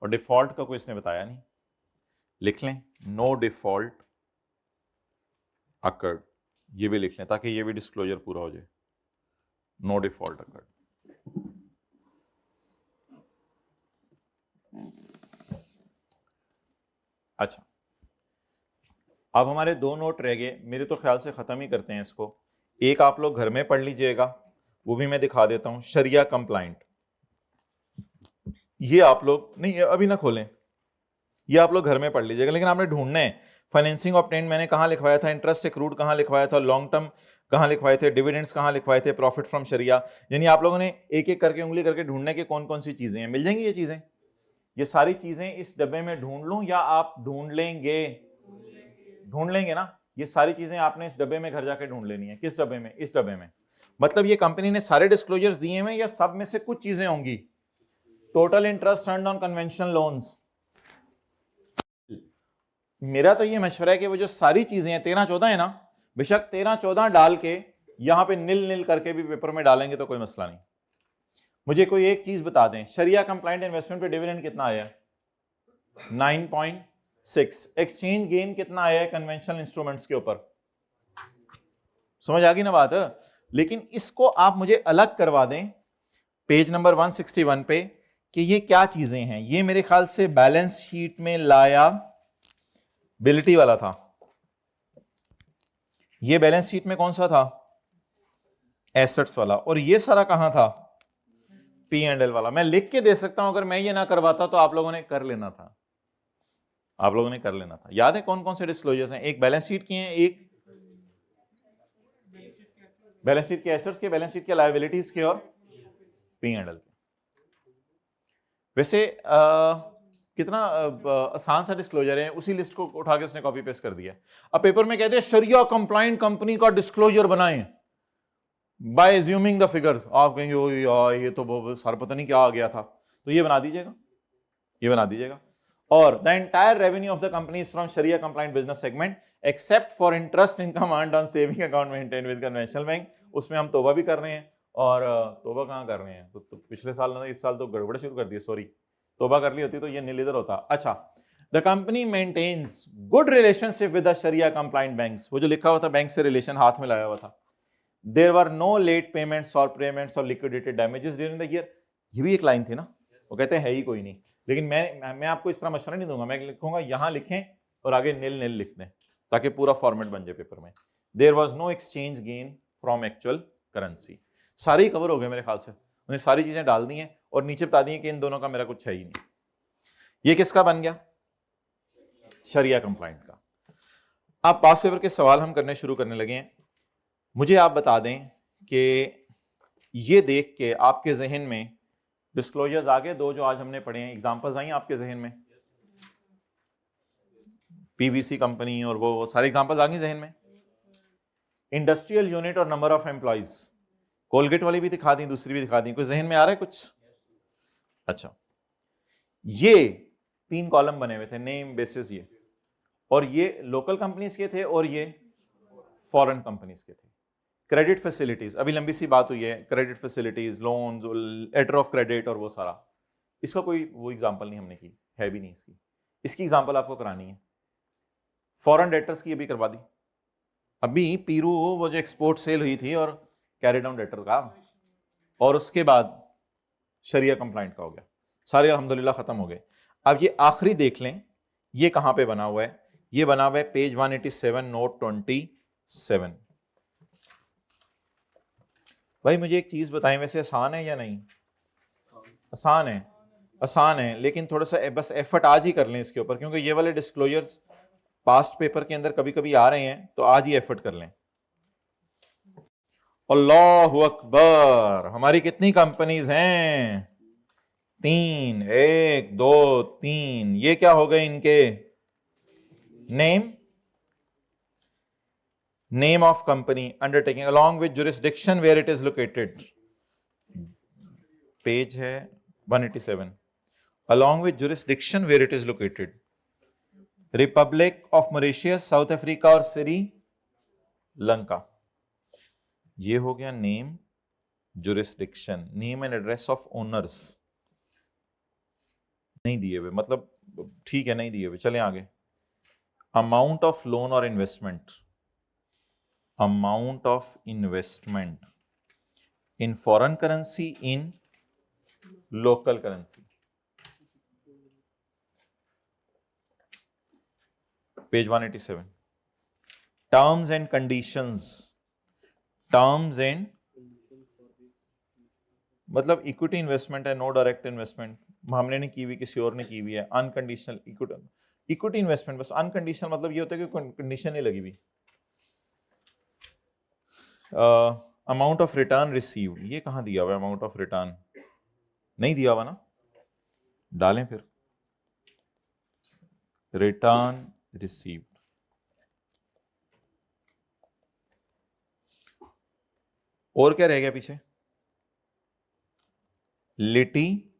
और डिफॉल्ट का कोई इसने बताया नहीं, लिख लें नो डिफॉल्ट अकर्ड, ये भी लिख लें ताकि ये भी डिस्क्लोजर पूरा हो जाए। No default occurred. अच्छा, अब हमारे दो नोट रह गए, मेरे तो ख्याल से खत्म ही करते हैं इसको। एक आप लोग घर में पढ़ लीजिएगा, वो भी मैं दिखा देता हूं, शरिया कंप्लाइंट। ये आप लोग नहीं अभी ना खोलें, ये आप लोग घर में पढ़ लीजिएगा, लेकिन आपने ढूंढना है फाइनेंसिंग ऑब्टेन्ड मैंने कहां लिखवाया था, इंटरेस्ट एक्रूड कहां लिखवाया था, लॉन्ग टर्म कहां लिखवाए थे, डिविडेंड्स कहां लिखवाए थे, प्रॉफिट फ्रॉम शरिया। यानी आप लोगों ने एक एक करके उंगली करके ढूंढने के कौन कौन सी चीजें हैं, मिल जाएंगी ये चीजें। ये सारी चीजें इस डब्बे में ढूंढ लूं या आप ढूंढ लेंगे? ढूंढ लेंगे ना। ये सारी चीजें आपने इस डब्बे में घर जाके ढूंढ लेनी है। किस डब्बे में? इस डब्बे में। मतलब ये कंपनी ने सारे डिस्क्लोजर्स दिए हैं या सब में से कुछ चीजें होंगी? Total interest earned on conventional loans. मेरा तो ये मशवरा है कि वो जो सारी चीजें हैं 13-14 है ना, बेशक 13-14 डाल के यहां पे निल निल करके भी पेपर में डालेंगे तो कोई मसला नहीं। मुझे कोई एक चीज बता दें, शरिया कंप्लाइंट इन्वेस्टमेंट पे डिविडेंड कितना आया है? 9.6। एक्सचेंज गेन कितना आया है कन्वेंशनल इंस्ट्रूमेंट्स के ऊपर? समझ आ गई ना बात? लेकिन इसको आप मुझे अलग करवा दें पेज नंबर 161 पे कि ये क्या चीजें हैं। ये मेरे ख्याल से बैलेंस शीट में लायबिलिटी वाला था। ये बैलेंस शीट में कौन सा था? एसेट्स वाला। और ये सारा कहां था? पी एंड एल वाला। मैं लिख के दे सकता हूं, अगर मैं ये ना करवाता तो आप लोगों ने कर लेना था, आप लोगों ने कर लेना था। याद है कौन कौन से डिस्क्लोजर्स हैं? एक बैलेंस शीट की हैं, एक बैलेंस शीट के एसेट्स के, बैलेंस शीट के लायबिलिटीज के, और पी एंड एल के। वैसे कितना आसान सा डिस्क्लोजर है, उसी लिस्ट को उठा के उसने कॉपी पेस्ट कर दिया। अब पेपर में कहते हैं शरिया कंप्लाइंट कंपनी का डिस्क्लोजर बनाएं बाय एज्यूमिंग द फिगर्स। आप कहेंगे ओ यार ये तो सर पता नहीं क्या आ गया था, तो ये बना दीजिएगा, ये बना दीजिएगा। और the entire revenue of the company is from sharia compliant business segment except for interest income earned on saving account maintain with conventional bank. उसमें हम तौबा भी कर रहे हैं, और तौबा कहाँ कर रहे हैं, तो पिछले साल ना, इस साल तो गड़बड़ शुरू कर दी, सॉरी, तौबा कर ली होती तो ये नील इधर होता। अच्छा, the company maintains good relationship with the sharia compliant banks. वो जो लिखा हुआ था बैंक से रिलेशन हाथ में लाया हुआ था। There were no late payments और पेमेंट्स और liquidated damages during the year. ये भी एक लाइन थी ना, वो कहते हैं है ही कोई नहीं। लेकिन मैं आपको इस तरह मशवरा नहीं दूंगा, मैं लिखूंगा यहां लिखें और आगे नील नील लिख दें ताकि पूरा फॉर्मेट बन जाए पेपर में। There was no exchange gain from actual currency. सारे ही कवर हो गए मेरे ख्याल से, उन्हें सारी चीजें डाल दी हैं और नीचे बता दी कि इन दोनों का मेरा कुछ है ही नहीं। ये किसका बन गया? शरिया कंप्लाइंट का। अब पास पेपर के सवाल हम करने शुरू करने लगे हैं। मुझे आप बता दें कि ये देख के आपके जहन में डिस्क्लोजर्स आगे दो जो आज हमने पढ़े हैं, एग्जांपल्स आई आपके जहन में? पीवीसी कंपनी और वो सारे एग्जांपल्स आ गए जहन में? इंडस्ट्रियल यूनिट और नंबर ऑफ एम्प्लॉइज, कोलगेट वाली भी दिखा दी, दूसरी भी दिखा दी, कोई जहन में आ रहा है कुछ? अच्छा, ये 3 कॉलम बने हुए थे, नेम बेसिस ये, और ये लोकल कंपनीज के थे और ये फॉरेन कंपनीज के थे। क्रेडिट फैसिलिटीज, अभी लंबी सी बात हुई है, credit facilities, loans, letter of credit और वो सारा, इसका कोई वो एग्जांपल नहीं हमने की, है भी नहीं इसकी। इसकी एग्जांपल आपको करानी है। फॉरेन डेटर्स की अभी करवा दी, अभी पीरू वो जो एक्सपोर्ट सेल हुई थी और कैरी डाउन डेटर का, और उसके बाद शरिया कंप्लाइंट का हो गया, सारे अल्हम्दुलिल्लाह खत्म हो गए। अब ये आखिरी देख लें, ये कहां पे बना हुआ है? ये बना हुआ है पेज 187 नोट 27। भाई मुझे एक चीज बताएं, वैसे आसान है या नहीं? आसान है, आसान है, लेकिन थोड़ा सा बस एफर्ट आज ही कर लें इसके ऊपर, क्योंकि ये वाले डिस्क्लोजर्स पास्ट पेपर के अंदर कभी कभी आ रहे हैं, तो आज ही एफर्ट कर लें। अल्लाहु अकबर। हमारी कितनी कंपनीज हैं? 3, 1 2 3। ये क्या हो गए इनके? name of company undertaking along with jurisdiction where it is located. Page है 187. along with jurisdiction where it is located. Republic of Mauritius, south Africa और श्रीलंका. ये हो गया name, jurisdiction, name and address of owners नहीं दिए हुए, मतलब ठीक है नहीं दिए हुए. चलें आगे. अमाउंट ऑफ लोन और investment, amount of investment in foreign currency, in local currency. Page 187. Terms and conditions, terms and मतलब इक्विटी इन्वेस्टमेंट है, नो डायरेक्ट इन्वेस्टमेंट हमने नहीं की हुई, किसी और ने की हुई है. अनकंडीशनल इक्विटी इन्वेस्टमेंट, बस अनकंडीशनल मतलब ये होता है कि कंडीशन नहीं लगी हुई. अमाउंट ऑफ रिटर्न रिसीव्ड, ये कहां दिया हुआ है? अमाउंट ऑफ रिटर्न नहीं दिया हुआ ना, डालें फिर. Return received. और क्या रह गया पीछे? लिटी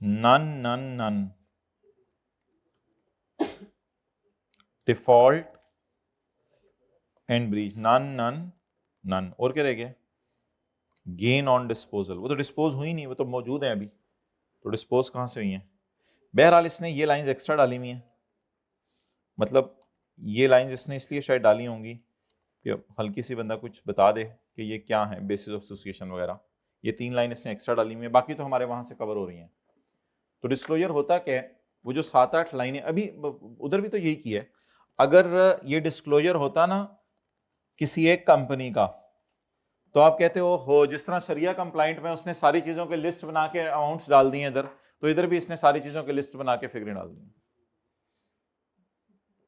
none none none, default and breach, none none none. और क्या रह गया? Gain on disposal. वो तो डिस्पोज हुई नहीं, वो तो मौजूद है अभी, तो डिस्पोज कहां से हुई है? बहरहाल इसने ये लाइंस एक्स्ट्रा डाली हुई हैं, मतलब ये लाइंस इसने इसलिए शायद डाली होंगी कि हल्की सी बंदा कुछ बता दे कि ये क्या है, बेसिस ऑफ एसोसिएशन वगैरह. ये 3 लाइन इसने एक्स्ट्रा डाली हुई है, बाकी तो हमारे वहां से कवर हो रही हैं. तो डिस्क्लोजर होता क्या है? वो जो 7-8 लाइनें, अभी उधर भी तो यही की है. अगर ये डिस्क्लोजर होता ना किसी एक कंपनी का, तो आप कहते हो जिस तरह शरिया कंप्लाइंट में उसने सारी चीजों के लिस्ट बना के अमाउंट्स डाल दिए इधर, तो इधर भी इसने सारी चीजों के लिस्ट बना के फिगरें डाल दी.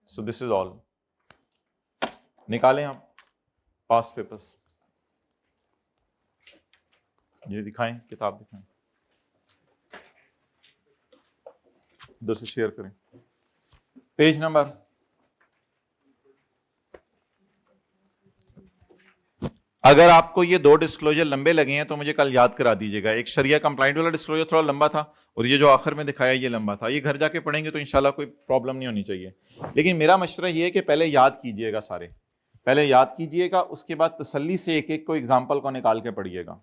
So this is all. निकालें आप पास्ट पेपर्स, ये दिखाएं, किताब दिखाएं, उधर से शेयर करें. पेज नंबर, अगर आपको ये 2 डिस्क्लोजर लंबे लगे हैं तो मुझे कल याद करा दीजिएगा. एक शरिया कंप्लाइंट वाला डिस्क्लोजर थोड़ा लंबा था, और ये जो आखिर में दिखाया ये लंबा था. ये घर जाके पढ़ेंगे तो इंशाल्लाह कोई प्रॉब्लम नहीं होनी चाहिए. लेकिन मेरा मशवरा ये है कि पहले याद कीजिएगा, सारे पहले याद कीजिएगा, उसके बाद तसल्ली से एक एक को एग्जाम्पल को निकाल के पढ़िएगा.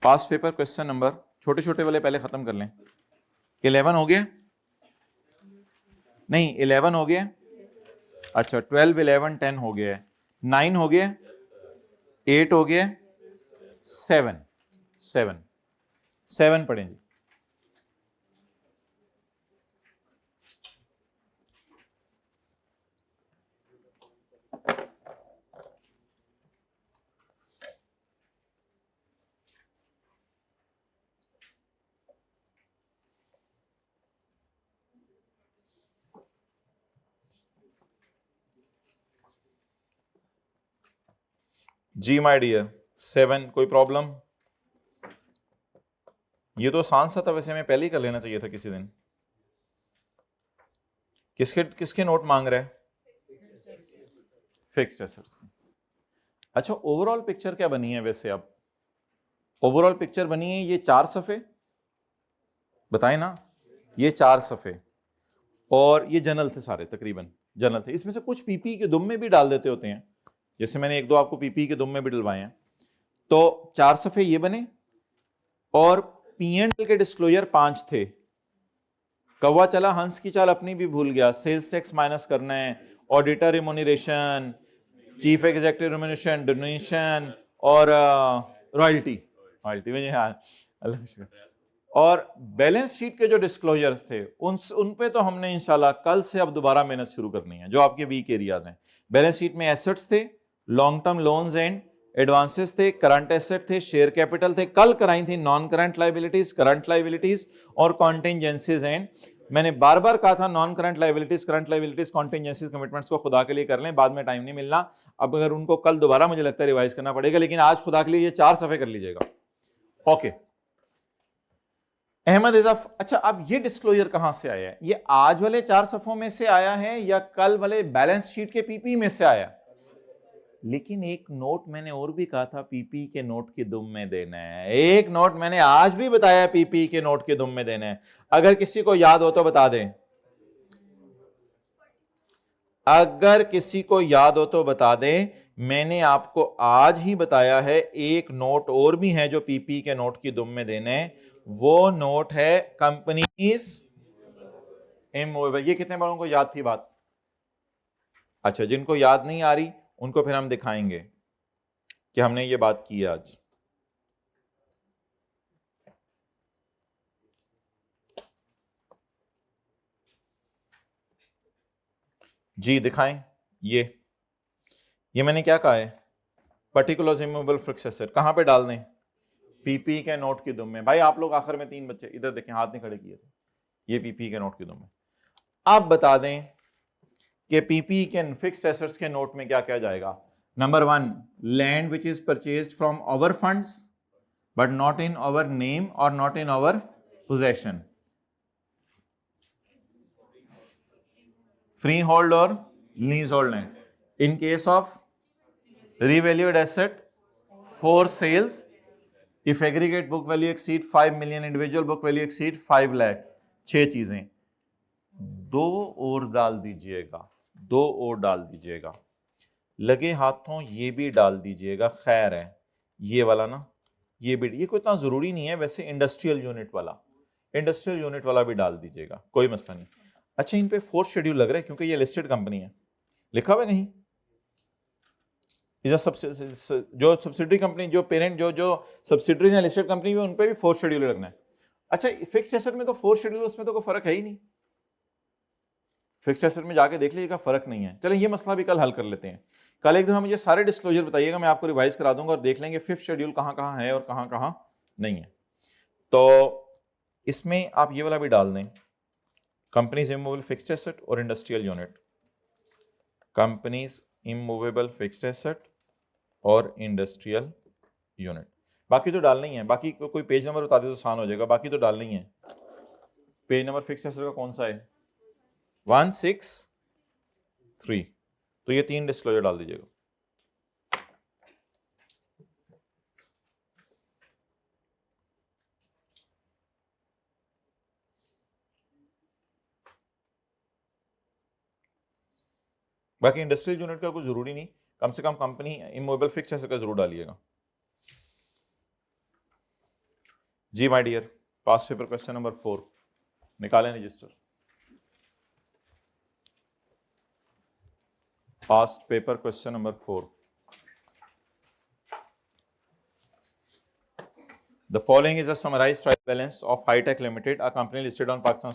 पास्ट पेपर क्वेश्चन नंबर, छोटे छोटे वाले पहले खत्म कर लें. 11 हो गया? नहीं 11 हो गया. अच्छा 12, 11, 10 हो गया है. 9 हो गया, 8 हो गया, 7 पढ़ेंगे. जी माय डियर, 7 कोई प्रॉब्लम? ये तो आसान सा था, वैसे मैं पहले ही कर लेना चाहिए था किसी दिन. किसके किसके नोट मांग रहा है? Fixed assets. अच्छा ओवरऑल पिक्चर क्या बनी है वैसे? अब ओवरऑल पिक्चर बनी है ये 4 सफ़े, बताएं ना, ये 4 सफ़े, और ये जनरल थे सारे, तकरीबन जनरल थे. इसमें से कुछ पीपी के दुम में भी डाल देते होते हैं, जैसे मैंने 1-2 आपको पीपी के दुम में भी डलवाए हैं. तो 4 सफ़े ये बने, और P&L के डिस्क्लोजर 5 थे. कौवा चला हंस की चाल अपनी भी भूल गया. सेल्स टैक्स माइनस करना है, auditor remuneration, chief executive remuneration, donation और रॉयल्टी में अल्लाह. और बैलेंस शीट के जो डिस्क्लोजर्स थे उन पे तो हमने इंशाल्लाह कल से अब दोबारा मेहनत शुरू करनी है, जो आपके वीक एरियाज हैं. बैलेंस शीट में एसेट्स थे, long term loans and advances थे, करंट एसेट थे, शेयर कैपिटल थे. कल कराई थी non current liabilities, current liabilities और कॉन्टिंजेंसीज. एंड मैंने बार बार कहा था non current liabilities, current liabilities, contingencies, commitments को खुदा के लिए कर लें, बाद में टाइम नहीं मिलना. अब अगर उनको कल दोबारा मुझे लगता है रिवाइज करना पड़ेगा, लेकिन आज खुदा के लिए ये 4 सफ़े कर लीजिएगा. ओके अहमद इजाफ। अच्छा, अब ये डिस्क्लोजर कहां से आया है? ये आज वाले 4 सफों में से आया है या कल वाले बैलेंस शीट के पीपी में से आया? लेकिन एक नोट मैंने और भी कहा था पीपी के नोट की दुम में देना है। एक नोट मैंने आज भी बताया पीपी के नोट की दुम में देना है। अगर किसी को याद हो तो बता दें, अगर किसी को याद हो तो बता दें। मैंने आपको आज ही बताया है एक नोट और भी है जो पीपी के नोट की दुम में देने, वो नोट है कंपनीज इमूवेबल। ये कितने बड़ों को याद थी बात? अच्छा, जिनको याद नहीं आ रही उनको फिर हम दिखाएंगे कि हमने ये बात की आज। जी दिखाएं। ये मैंने क्या कहा है? पर्टिकुलर्स इमूवेबल फिक्स्ड एसेट कहां पे डाल दें? पीपी के नोट की दुम में। भाई आप लोग आखिर में 3 बच्चे इधर देखें, हाथ नहीं खड़े किए थे। ये पीपी के नोट की दुम में। आप बता दें कि पीपी के फिक्स्ड एसेट्स के नोट में क्या क्या जाएगा? Number 1, land which is purchase from our funds but not in our name और not in our possession. Freehold और leasehold land. In case of revalued asset for sales if aggregate book value exceed 5 million, individual book value exceed 5 lakh। 6 चीजें, 2 और डाल दीजिएगा, 2 और डाल दीजिएगा, लगे हाथों ये भी डाल दीजिएगा। खैर है ये वाला ना, ये भी, ये कोई इतना जरूरी नहीं है वैसे। इंडस्ट्रियल यूनिट वाला भी डाल दीजिएगा, कोई मसला नहीं। अच्छा, इन पे फोर्थ शेड्यूल लग रहा है क्योंकि ये लिस्टेड कंपनी है, लिखा हुआ कहीं? जो सब्सिडरी कंपनी, जो पेरेंट, जो सब्सिडरीज हैं लिस्टेड कंपनी में, उन पे भी फोर्थ शेड्यूल रखना है। अच्छा, फिक्स्ड एसेट में तो फोर्थ शेड्यूल, उसमें तो कोई फर्क है ही नहीं। फिक्स्ड एसेट में जाके देख लीजिएगा, फर्क नहीं है। चलें, ये मसला भी कल हल कर लेते हैं। कल एक दिन हम ये सारे डिस्क्लोजर बताइएगा, मैं आपको रिवाइज करा दूंगा और देख लेंगे फिफ्थ शेड्यूल कहाँ कहाँ है और कहाँ कहाँ नहीं है। तो इसमें आप ये वाला भी डाल दें, कंपनीज इमूवेबल फिक्स्ड एसेट और industrial unit. Companies immovable fixed asset और इंडस्ट्रियल यूनिट। बाकी तो डालना ही है। बाकी कोई पेज नंबर बता दे तो आसान हो जाएगा, बाकी तो डालना ही है। पेज नंबर फिक्स्ड एसेट का कौन सा है? 163। तो ये 3 डिस्क्लोजर डाल दीजिएगा। बाकी इंडस्ट्रियल यूनिट का कोई जरूरी नहीं, कम से कम कंपनी इमूवेबल फिक्स्ड एसेट का जरूर डालिएगा। जी my dear, past paper question number 4 निकालें register. Past paper question number 4। The following is a summarized trial balance of Hi-Tech Limited, a company listed on Pakistan.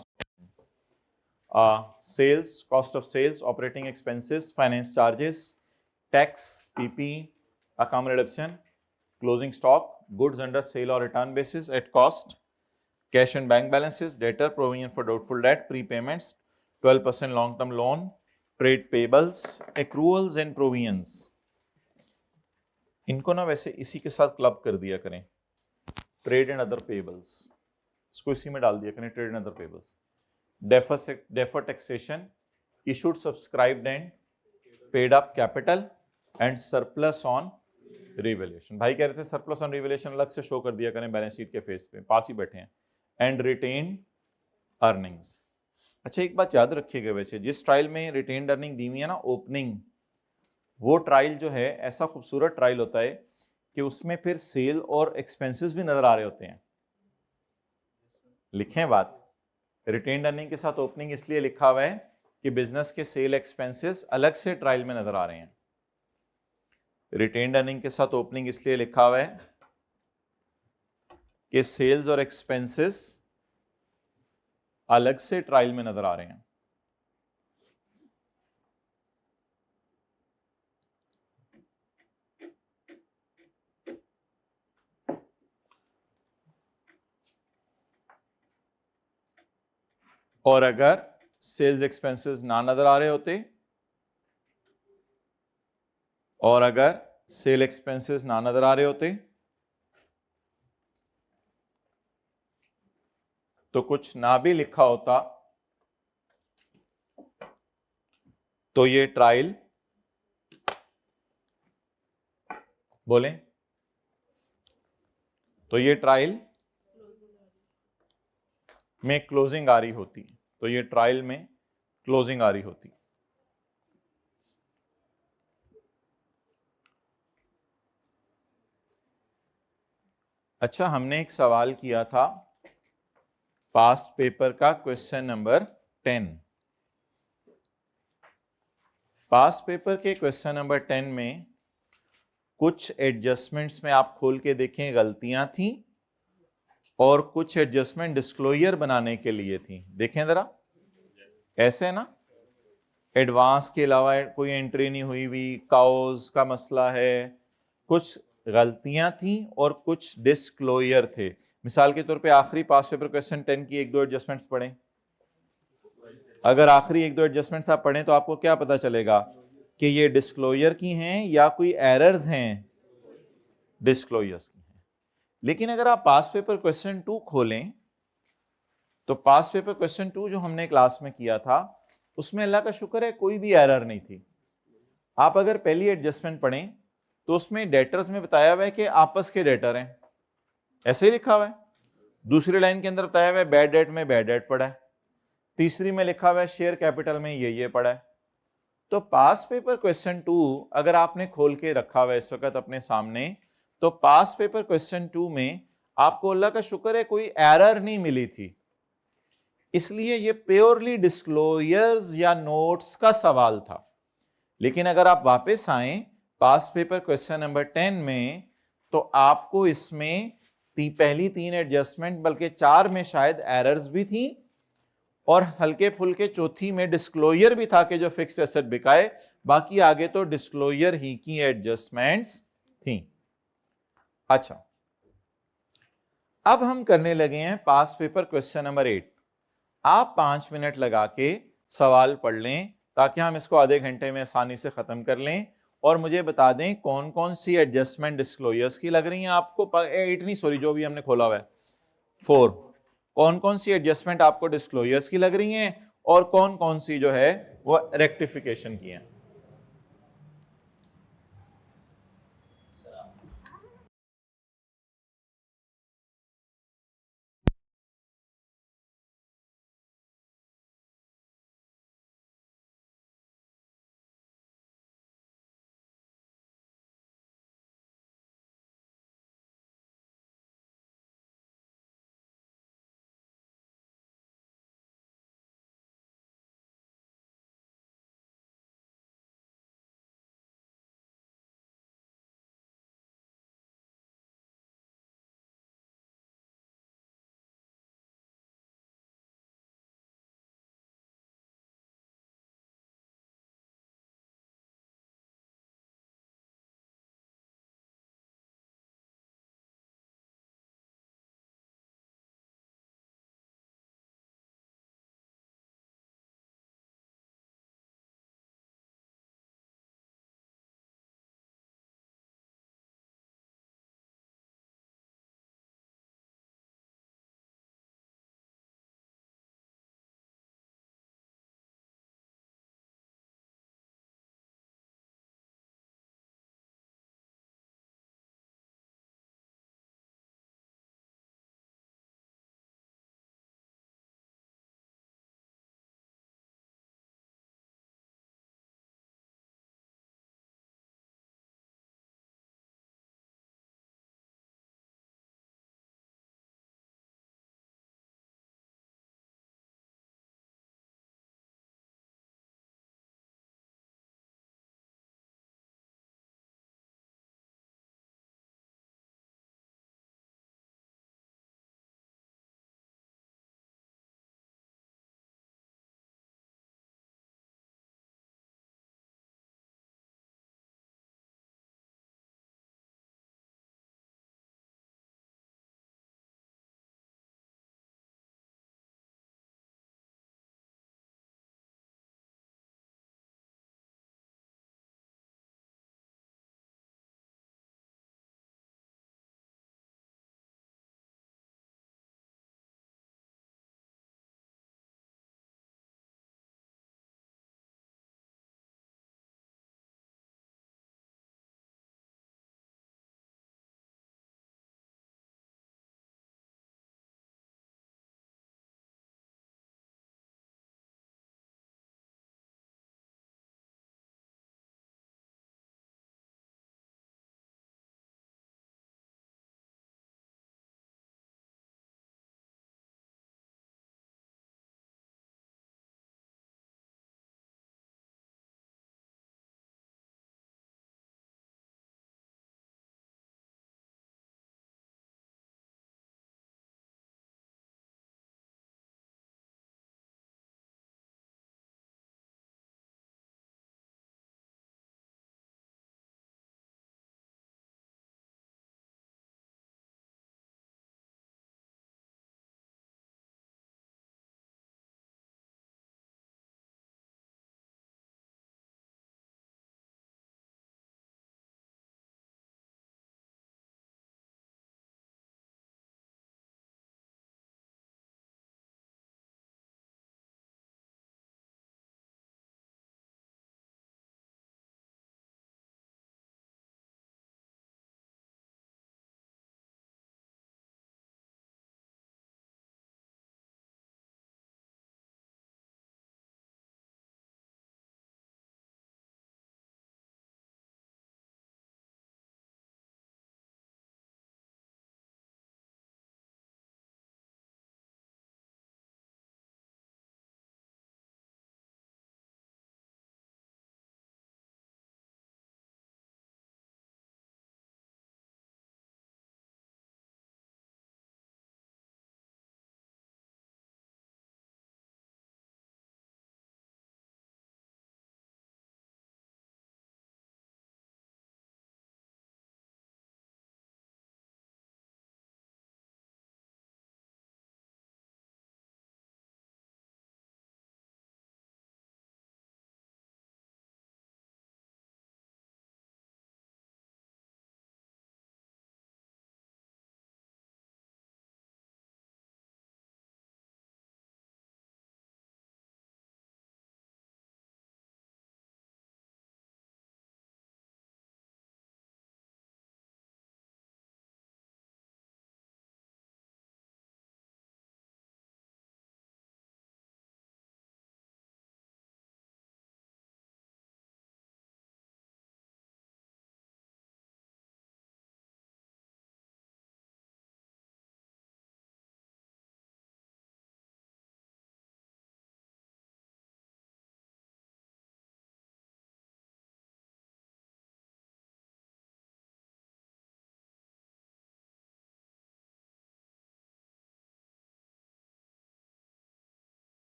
Sales, cost of sales, operating expenses, finance charges, tax, PP, account reduction, closing stock, goods under sale or return basis at cost, cash and bank balances, debtor, provision for doubtful debt, prepayments, 12% long-term loan, trade payables, accruals and provisions। इनको ना वैसे इसी के साथ club कर दिया करें, trade and other pebbles, इसको इसी में डाल दिया करें, trade and other payables. defer taxation, issued, subscribed and paid up capital and surplus on revaluation। भाई कह रहे थे surplus on revaluation अलग से शो कर दिया करें बैलेंस शीट के फेस पे, पास ही बैठे हैं। and retained earnings। अच्छा, एक बात याद रखिएगा, वैसे जिस ट्रायल में रिटेन्ड अर्निंग दी हुई है ना ओपनिंग, वो ट्रायल जो है ऐसा खूबसूरत ट्रायल होता है कि उसमें फिर सेल और एक्सपेंसेस भी नजर आ रहे होते हैं। लिखें बात, रिटेन्ड अर्निंग के साथ ओपनिंग इसलिए लिखा हुआ है कि बिजनेस के सेल एक्सपेंसेस अलग से ट्रायल में नजर आ रहे हैं। रिटेन्ड अर्निंग के साथ ओपनिंग इसलिए लिखा हुआ है कि सेल्स और एक्सपेंसेस अलग से ट्रायल में नजर आ रहे हैं। और अगर सेल्स एक्सपेंसेस ना नजर आ रहे होते, और अगर सेल एक्सपेंसेस ना नजर आ रहे होते तो कुछ ना भी लिखा होता तो ये ट्रायल, बोले, तो ये ट्रायल में क्लोजिंग आ रही होती, तो ये ट्रायल में क्लोजिंग आ रही होती। अच्छा, हमने एक सवाल किया था पास्ट पेपर का, क्वेश्चन नंबर 10। पास्ट पेपर के क्वेश्चन नंबर 10 में कुछ एडजस्टमेंट्स में आप खोल के देखें गलतियां थी और कुछ एडजस्टमेंट डिस्क्लोजर बनाने के लिए थी। देखें जरा, ऐसे ना, एडवांस के अलावा कोई एंट्री नहीं हुई हुई, काउज का मसला है, कुछ गलतियां थी और कुछ डिस्क्लोजर थे। मिसाल के तौर पे आखिरी पास पेपर क्वेश्चन 10 की एक दो एडजस्टमेंट्स पढ़ें। अगर आखिरी एक दो एडजस्टमेंट्स आप पढ़ें तो आपको क्या पता चलेगा कि ये डिस्क्लोजर की हैं या कोई एरर्स हैं, डिस्क्लोजर्स की हैं। लेकिन अगर आप पास पेपर क्वेश्चन 2 खोलें तो पास पेपर क्वेश्चन 2 जो हमने क्लास में किया था उसमें अल्लाह का शुक्र है कोई भी एरर नहीं थी। आप अगर पहली एडजस्टमेंट पढ़ें तो उसमें डेटर्स में बताया हुआ है कि आपस के डेटर हैं, ऐसे ही लिखा हुआ है। दूसरी लाइन के अंदर बताया हुआ है बैड डेट में बैड डेट पड़ा है। तीसरी में लिखा हुआ है शेयर कैपिटल में ये पड़ा है। तो पास पेपर क्वेश्चन 2 अगर आपने खोल के रखा हुआ है इस वक्त अपने सामने, तो पास पेपर क्वेश्चन 2 में आपको अल्लाह का शुक्र है कोई एरर नहीं मिली थी, इसलिए ये प्योरली डिस्क्लोजर्स या नोट्स का सवाल था। लेकिन अगर आप वापस आए पास पेपर क्वेश्चन नंबर 10 में तो आपको इसमें पहली 3 एडजस्टमेंट बल्कि 4 में शायद एरर्स भी थी और हल्के फुल्के चौथी में डिस्क्लोजर भी था कि जो फिक्स्ड एसेट बिकाए, बाकी आगे तो डिस्क्लोजर ही की एडजस्टमेंट्स थी। अच्छा, अब हम करने लगे हैं पास पेपर क्वेश्चन नंबर 8। आप 5 मिनट लगा के सवाल पढ़ लें ताकि हम इसको आधे घंटे में आसानी से खत्म कर लें और मुझे बता दें कौन कौन सी एडजस्टमेंट डिस्क्लोजर्स की लग रही हैं आपको। 8 नहीं, सॉरी, जो भी हमने खोला हुआ है 4, कौन कौन सी एडजस्टमेंट आपको डिस्क्लोजर्स की लग रही हैं और कौन कौन सी जो है वो रेक्टिफिकेशन की हैं।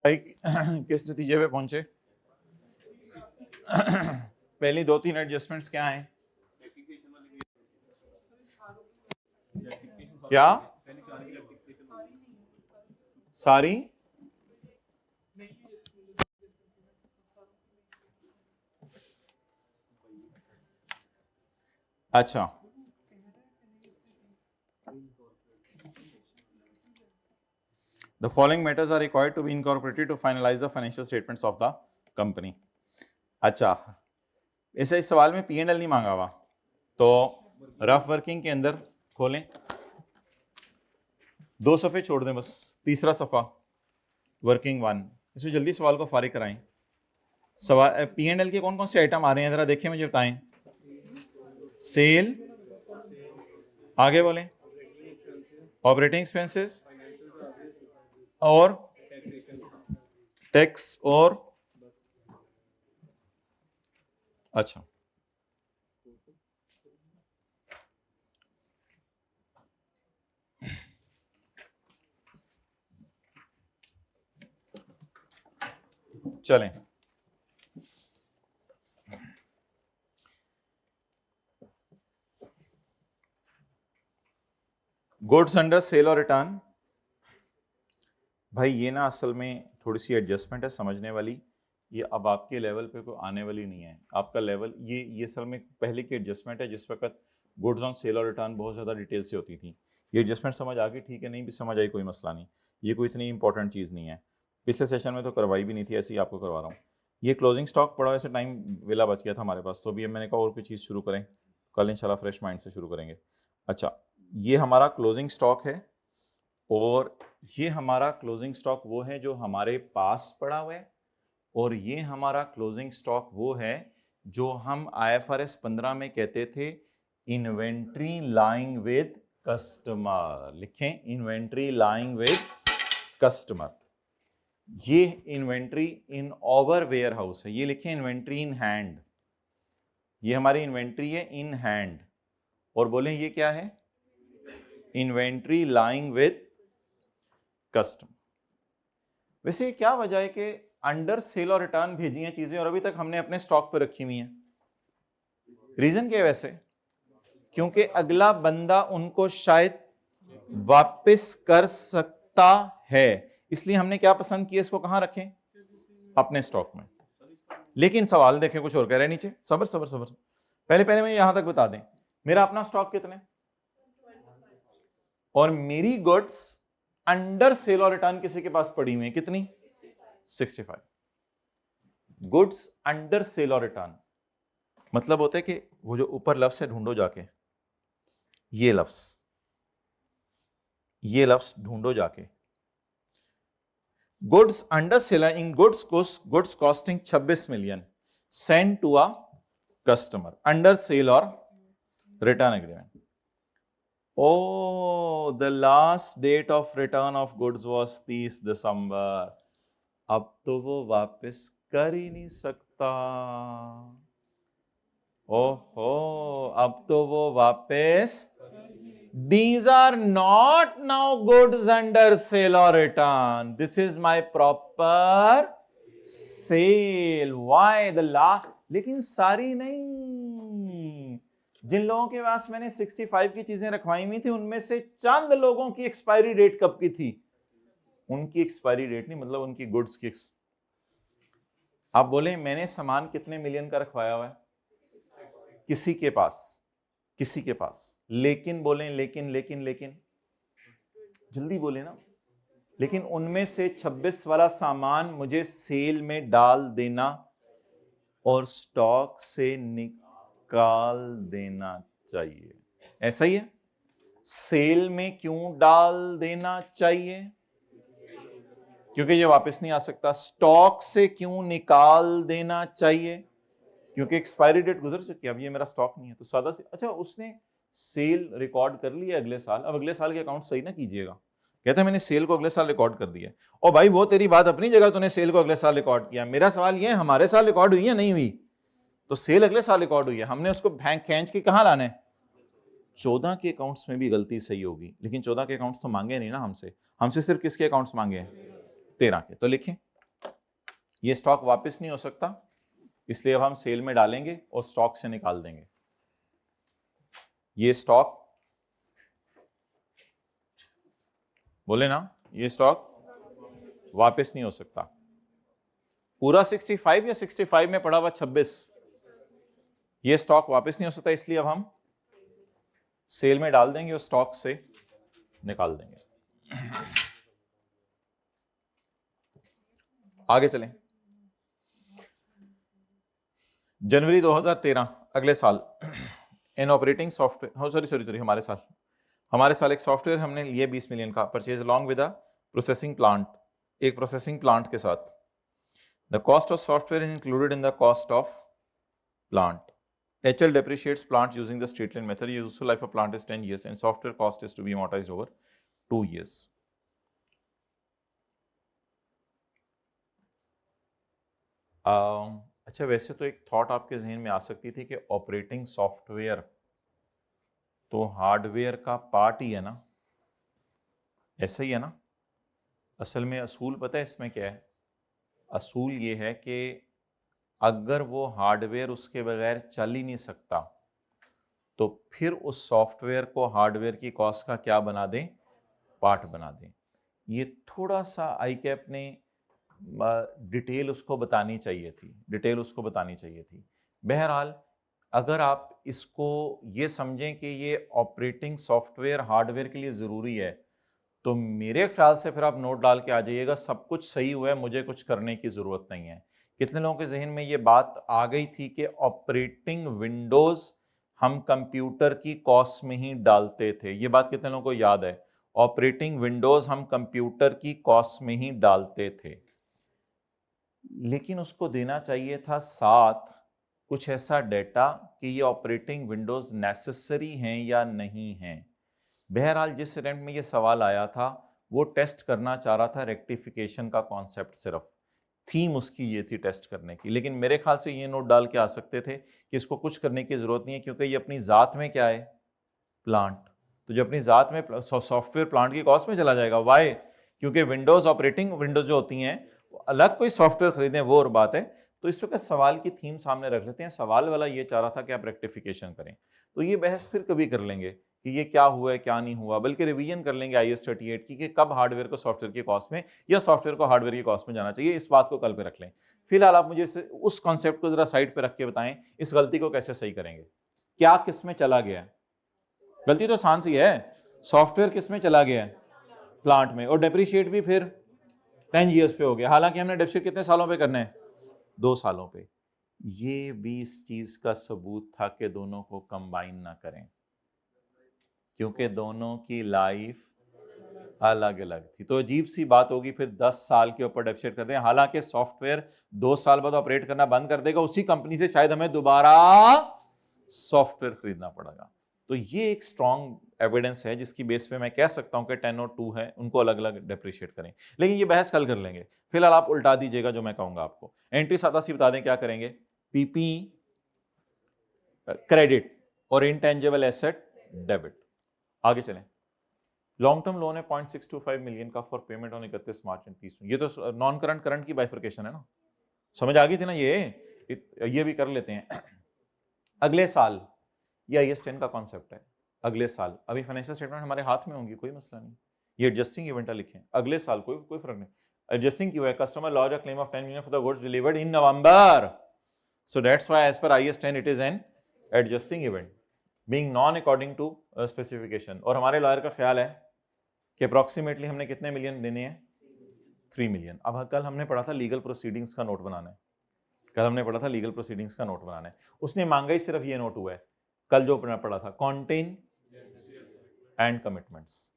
भाई किस नतीजे पे पहुंचे? पहली 2-3 एडजस्टमेंट्स क्या हैं? क्या सारी? अच्छा, the following matters are required to be incorporated to finalize the financial statements of the company. अच्छा, इस सवाल में P&L नहीं मांगा हुआ, तो रफ वर्किंग के अंदर खोलें, 2 सफ़े छोड़ दें बस, तीसरा सफ़ा वर्किंग 1, इसे जल्दी सवाल को फारिग कराएं। सवाल P&L के कौन कौन से आइटम आ रहे हैं जरा देखिए, मुझे बताएं। सेल, आगे बोलें, ऑपरेटिंग एक्सपेंसेस और टैक्स और अच्छा, चलें। Goods under sale or return, भाई ये ना असल में थोड़ी सी एडजस्टमेंट है समझने वाली, ये अब आपके लेवल पे कोई आने वाली नहीं है। आपका लेवल ये असल में पहले की एडजस्टमेंट है, जिस वक्त goods on sale or return बहुत ज़्यादा डिटेल से होती थी। ये एडजस्टमेंट समझ आ गई? ठीक है, नहीं भी समझ आई कोई मसला नहीं, ये कोई इतनी इंपॉर्टेंट चीज़ नहीं है। पिछले सेशन में तो करवाई भी नहीं थी, ऐसे ही आपको करवा रहा हूँ। ये क्लोजिंग स्टॉक पड़ा, वैसे टाइम वेला बच गया था हमारे पास, तो अभी मैंने कहा और कोई चीज़ शुरू करें, कल इंशाल्लाह फ्रेश माइंड से शुरू करेंगे। अच्छा, ये हमारा क्लोजिंग स्टॉक है, और ये हमारा क्लोजिंग स्टॉक वो है जो हमारे पास पड़ा हुआ है, और ये हमारा क्लोजिंग स्टॉक वो है जो हम IFRS 15 में कहते थे इन्वेंट्री लाइंग विद कस्टमर। लिखें, इन्वेंट्री लाइंग विद कस्टमर। ये inventory in over warehouse है, ये लिखें इन्वेंट्री इन हैंड, ये हमारी इन्वेंट्री है इन हैंड, और बोलें ये क्या है? Inventory lying with customer. वैसे क्या वजह है कि अंडर सेल और रिटर्न भेजी हैं चीजें और अभी तक हमने अपने स्टॉक पर रखी हुई हैं? रीजन क्या है वैसे? क्योंकि अगला बंदा उनको शायद वापस कर सकता है, इसलिए हमने क्या पसंद किया, इसको कहां रखें? अपने स्टॉक में। लेकिन सवाल देखें, कुछ और कह रहे हैं नीचे, सबर सबर सबर, पहले मैं यहां तक बता दें, मेरा अपना स्टॉक कितने, और मेरी goods under sale or return किसी के पास पड़ी हुई है कितनी? 65। Goods under sale or return मतलब होता है कि वो जो ऊपर लफ्ज है ढूंढो जाके, ये लफ्ज ढूंढो जाके। Goods under sale, in goods costing 26 million sent to a customer under sale or return agreement. Oh, the last date of return of goods was 30 दिसंबर। अब तो वो वापस कर ही नहीं सकता। ओहो, अब तो वो वापस, these are not now goods under sale or return, this is my proper sale। Why the last? लेकिन सारी नहीं, जिन लोगों के पास मैंने 65 की चीजें रखवाई हुई थी उनमें से चंद लोगों की एक्सपायरी डेट कब की थी? उनकी एक्सपायरी डेट नहीं, मतलब उनकी गुड्स की। आप बोले मैंने सामान कितने मिलियन का रखवाया हुआ है? किसी के पास, लेकिन बोले लेकिन जल्दी बोले ना, लेकिन उनमें से 26 वाला सामान मुझे सेल में डाल देना और स्टॉक से निकाल देना चाहिए, ऐसा ही है। सेल में क्यों डाल देना चाहिए? क्योंकि ये वापस नहीं आ सकता। स्टॉक से क्यों निकाल देना चाहिए? क्योंकि एक्सपायरी डेट गुजर चुकी है, अब ये मेरा स्टॉक नहीं है। तो सादा से, अच्छा उसने सेल रिकॉर्ड कर लिया अगले साल, अब अगले साल के अकाउंट सही ना कीजिएगा, कहते हैं मैंने सेल को अगले साल रिकॉर्ड कर दिया। और भाई वो तेरी बात अपनी जगह, तूने सेल को अगले साल रिकॉर्ड किया, मेरा सवाल ये है हमारे साल रिकॉर्ड हुई है नहीं हुई? तो सेल अगले साल रिकॉर्ड हुई है, हमने उसको खींच के कहां लाना है? 14 के अकाउंट्स में भी गलती सही होगी, लेकिन 14 के अकाउंट्स तो मांगे नहीं ना हमसे सिर्फ किसके अकाउंट्स मांगे हैं? 13 के। तो लिखें ये स्टॉक वापस नहीं हो सकता, इसलिए अब हम सेल में डालेंगे और स्टॉक से निकाल देंगे। ये स्टॉक, बोले ना, ये स्टॉक वापस नहीं हो सकता। पूरा 65 या 65 में पड़ा हुआ 26, ये स्टॉक वापस नहीं हो सकता, इसलिए अब हम सेल में डाल देंगे और स्टॉक से निकाल देंगे। आगे चलें। जनवरी 2013, अगले साल, इन ऑपरेटिंग सॉफ्टवेयर, हमारे साल एक सॉफ्टवेयर हमने लिए 20 मिलियन का, purchase along with a processing plant, एक प्रोसेसिंग प्लांट के साथ। The cost of software is included in the cost of plant. HL depreciates plant using the straight line method. Useful life of plant is 10 years and software cost is to be amortized over 2 years. अच्छा, वैसे तो एक thought आपके जहन में आ सकती थी कि ऑपरेटिंग सॉफ्टवेयर तो हार्डवेयर का पार्ट ही है ना, ऐसा ही है ना। असल में असूल पता है इसमें क्या है? असूल ये है कि अगर वो हार्डवेयर उसके बगैर चल ही नहीं सकता तो फिर उस सॉफ्टवेयर को हार्डवेयर की कॉस्ट का क्या बना दें? पार्ट बना दें। ये थोड़ा सा आईकैप ने डिटेल उसको बतानी चाहिए थी, बहरहाल अगर आप इसको ये समझें कि ये ऑपरेटिंग सॉफ्टवेयर हार्डवेयर के लिए ज़रूरी है, तो मेरे ख्याल से फिर आप नोट डाल के आ जाइएगा, सब कुछ सही हुआ है, मुझे कुछ करने की ज़रूरत नहीं है। कितने लोगों के जहन में ये बात आ गई थी कि ऑपरेटिंग विंडोज़ हम कंप्यूटर की कॉस्ट में ही डालते थे? ये बात कितने लोगों को याद है? ऑपरेटिंग विंडोज़ हम कंप्यूटर की कॉस्ट में ही डालते थे, लेकिन उसको देना चाहिए था साथ कुछ ऐसा डेटा कि ये ऑपरेटिंग विंडोज़ नेसेसरी हैं या नहीं हैं। बहरहाल जिस अटेम्प्ट में ये सवाल आया था वो टेस्ट करना चाह रहा था रेक्टिफिकेशन का कॉन्सेप्ट, सिर्फ थीम उसकी ये थी टेस्ट करने की। लेकिन मेरे ख्याल से ये नोट डाल के आ सकते थे कि इसको कुछ करने की जरूरत नहीं है, क्योंकि ये अपनी ज़ात में क्या है? प्लांट। तो जो अपनी ज़ात में सॉफ्टवेयर प्लांट की कॉस्ट में चला जाएगा। वाई? क्योंकि विंडोज़, ऑपरेटिंग विंडोज़ जो होती हैं, अलग कोई सॉफ्टवेयर खरीदें वो और बात है। तो इस वक्त सवाल की थीम सामने रख लेते हैं। सवाल वाला ये चाह रहा था कि आप रेक्टिफिकेशन करें, तो ये बहस फिर कभी कर लेंगे कि ये क्या हुआ है क्या नहीं हुआ, बल्कि रिवीजन कर लेंगे IAS 38 की कि कब हार्डवेयर को सॉफ्टवेयर की कॉस्ट में या सॉफ्टवेयर को हार्डवेयर की कॉस्ट में जाना चाहिए। इस बात को कल पे रख लें। फिलहाल आप मुझे उस कॉन्सेप्ट को जरा साइड पे रख के बताएं, इस गलती को कैसे सही करेंगे? क्या किस में चला गया है? गलती तो आसान सी है, सॉफ्टवेयर किस में चला गया है? प्लांट में। और डेप्रिशिएट भी फिर 10 ईयर्स पे हो गया, हालांकि हमने डेप्रिशिएट कितने सालों पे करना है? 2 सालों पे। ये भी इस चीज का सबूत था कि दोनों को कंबाइन ना करें, क्योंकि दोनों की लाइफ अलग अलग थी। तो अजीब सी बात होगी फिर 10 साल के ऊपर डेप्रिशिएट कर दें, हालांकि सॉफ्टवेयर 2 साल बाद ऑपरेट करना बंद कर देगा, उसी कंपनी से शायद हमें दोबारा सॉफ्टवेयर खरीदना पड़ेगा। तो ये एक स्ट्रॉन्ग एविडेंस है जिसकी बेस पे मैं कह सकता हूं कि 10 और 2 है, उनको अलग अलग डेप्रिशिएट करें। लेकिन ये बहस कल कर लेंगे। फिलहाल आप उल्टा दीजिएगा जो मैं कहूंगा आपको। एंट्री सादा सी बता दें क्या करेंगे? पीपी क्रेडिट और इनटेंजिबल एसेट डेबिट। आगे चलें। लॉन्ग टर्म लोन है 0.625 मिलियन का फॉर पेमेंट ऑन 31 मार्च 30। ये तो नॉन करंट करंट की बाइफर्केशन है ना, समझ आ गई थी ना? ये भी कर लेते हैं। अगले साल, ये IAS 10 का कॉन्सेप्ट है। अगले साल, अभी फाइनेंशियल स्टेटमेंट हमारे हाथ में होंगी, कोई मसला नहीं, ये एडजस्टिंग इवेंट लिखें। अगले साल कोई फर्क नहीं। एडजस्टिंग क्यों है? Customer lodge a claim of 10 million for the goods delivered in November, so that's why as per IAS 10 it is an adjusting event being non according to specification. और हमारे लॉयर का ख्याल है कि अप्रॉक्सीमेटली हमने कितने मिलियन देने हैं? 3 मिलियन। अब कल हमने पढ़ा था लीगल प्रोसीडिंग्स का नोट बनाना है, उसने मांगा ही सिर्फ ये नोट हुआ है। कल जो पढ़ा था कॉन्टेन एंड कमिटमेंट्स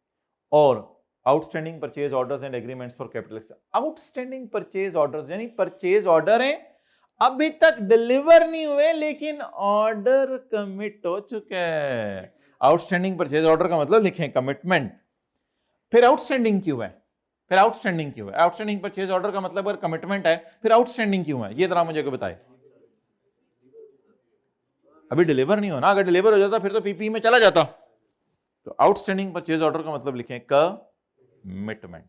और outstanding purchase orders and agreements for capital expense. Outstanding purchase orders यानी परचेज ऑर्डर हैं, अभी तक डिलीवर नहीं हुए लेकिन ऑर्डर कमिट हो चुका है। आउटस्टैंडिंग परचेज ऑर्डर का मतलब लिखें कमिटमेंट। फिर आउटस्टैंडिंग क्यों है? आउटस्टैंडिंग परचेज ऑर्डर का मतलब अगर कमिटमेंट है, फिर आउटस्टैंडिंग क्यों है? ये जरा मुझे को बताए। अभी डिलीवर नहीं हो ना, अगर डिलीवर हो जाता फिर तो पीपी में चला जाता। तो आउटस्टैंडिंग परचेज ऑर्डर का मतलब लिखें कमिटमेंट।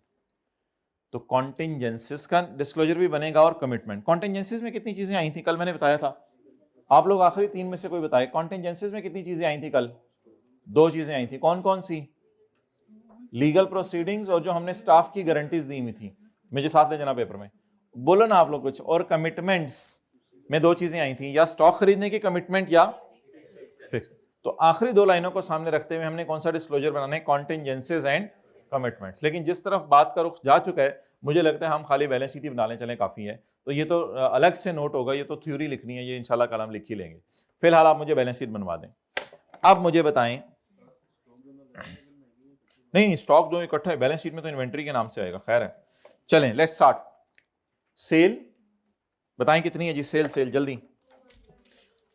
तो कॉन्टिंजेंसीज का डिस्क्लोजर भी बनेगा और कमिटमेंट। कॉन्टिंजेंसीज में कितनी चीजें आई थी कल मैंने बताया था, आप लोग आखिरी 3 में से कोई बताए कॉन्टिंजेंसीज में कितनी चीजें आई थी कल? 2 चीजें आई थी, कौन कौन सी? लीगल प्रोसीडिंग्स और जो हमने स्टाफ की गारंटीज दी हुई थी, मुझे साथ ले जाना पेपर में, बोलो ना आप लोग कुछ। और कमिटमेंट्स में 2 चीजें आई थी, या स्टॉक खरीदने की कमिटमेंट या फिक्स। तो आखिरी 2 लाइनों को सामने रखते हुए हमने कौन सा डिस्क्लोजर बनाना है? कॉन्टिंजेंसीज एंड कमिटमेंट्स। लेकिन जिस तरफ बात का रुख जा चुका है, मुझे लगता है हम खाली बैलेंस शीट ही बनाने चलें काफी है। तो ये तो अलग से नोट होगा, ये तो थ्योरी लिखनी है, ये इंशाल्लाह कल हम लिख ही लेंगे। फिलहाल आप मुझे बैलेंस शीट बनवा दें। अब मुझे बताएं, नहीं स्टॉक दो इकट्ठा है, बैलेंस शीट में तो इन्वेंट्री के नाम से आएगा। खैर है, चलें लेट्स स्टार्ट। सेल बताएं कितनी है जी? सेल जल्दी।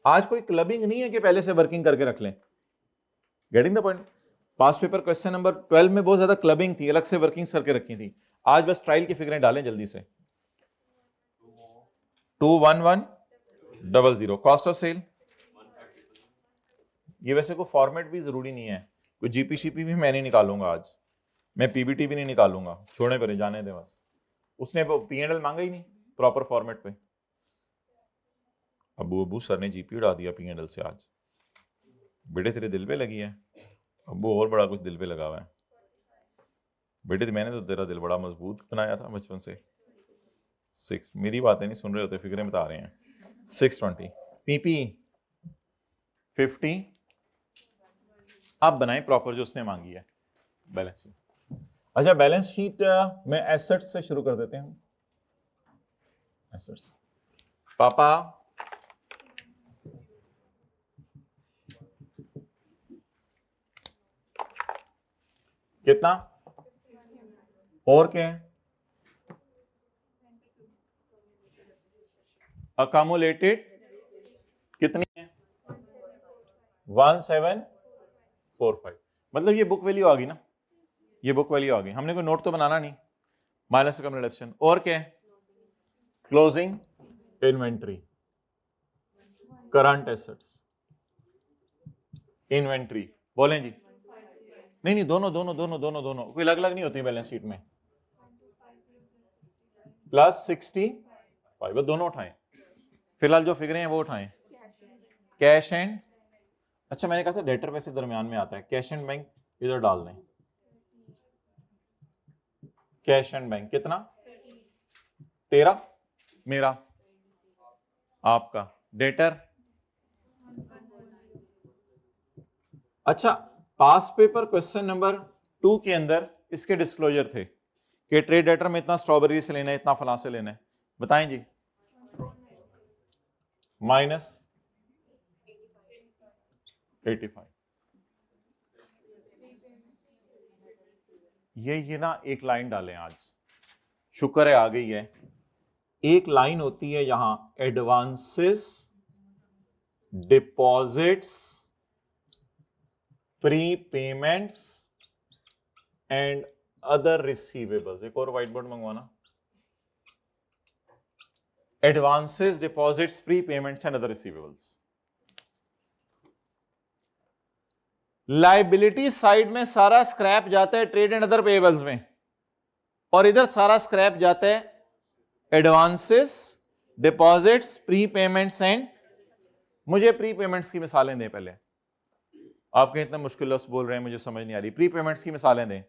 आज कोई क्लबिंग नहीं है कि पहले से वर्किंग करके रख लें। Getting the point? Pass paper question number 12 में बहुत ज्यादा क्लबिंग थी, अलग से वर्किंग करके रखी थी। आज बस ट्रायल की फिगरें डालें जल्दी से। 21100। कॉस्ट ऑफ सेल, ये वैसे कोई फॉर्मेट भी जरूरी नहीं है, कोई जीपीसीपी भी मैं नहीं निकालूंगा आज, मैं पीबीटी भी नहीं निकालूंगा, छोड़ने पर जाने दे बस। उसने P&L मांगा ही नहीं प्रॉपर फॉर्मेट पे। अबू सर ने जीपी उड़ा दिया P&L से आज। बेटे तेरे दिल पे लगी है? अबू और बड़ा कुछ दिल पे लगा हुआ है बेटे, मैंने तो तेरा दिल बड़ा मजबूत बनाया था बचपन से। 6, मेरी बातें नहीं सुन रहे होते, फिक्रें बता रहे हैं। 620 पीपी 50। आप बनाएं प्रॉपर जो उसने मांगी है बैलेंस शीट। अच्छा बैलेंस शीट में एसेट्स से शुरू कर देते हैं। एसेट्स पापा कितना और क्या है? अकामुलेटेड कितनी है? 1745। मतलब ये बुक वैल्यू आ गई ना, ये बुक वैल्यू आ गई। हमने कोई नोट तो बनाना नहीं, माइनस कम रिडक्शन। और क्या है? Closing inventory, current assets, inventory. बोलें जी? नहीं दोनों कोई अलग अलग नहीं होती बैलेंस शीट में। प्लस 65, दोनों उठाएं। फिलहाल जो फिगरें हैं वो उठाएं। कैश एंड, अच्छा मैंने कहा था डेटर वैसे दरमियान में आता है, कैश एंड बैंक इधर डाल दें। कैश एंड बैंक कितना? 13 मेरा, आपका डेटर। अच्छा पास पेपर क्वेश्चन नंबर 2 के अंदर इसके डिस्क्लोजर थे कि ट्रेड डेटर में इतना स्ट्रॉबेरी से लेना है, इतना फलां से लेना है। बताएं जी। माइनस 85। ये ना एक लाइन डालें आज, शुक्र है आ गई है। एक लाइन होती है यहां, advances, deposits, prepayments and other receivables. एक और व्हाइट बोर्ड मंगवाना। Advances, deposits, prepayments and other receivables. Liability side में सारा स्क्रैप जाता है ट्रेड एंड अदर पेएबल्स में, और इधर सारा स्क्रैप जाता है advances, deposits, prepayments and. मुझे प्री पेमेंट्स की मिसालें दें पहले। आपके इतना मुश्किल लफ्ज़ बोल रहे हैं, मुझे समझ नहीं आ रही। प्री पेमेंट्स की मिसालें दें।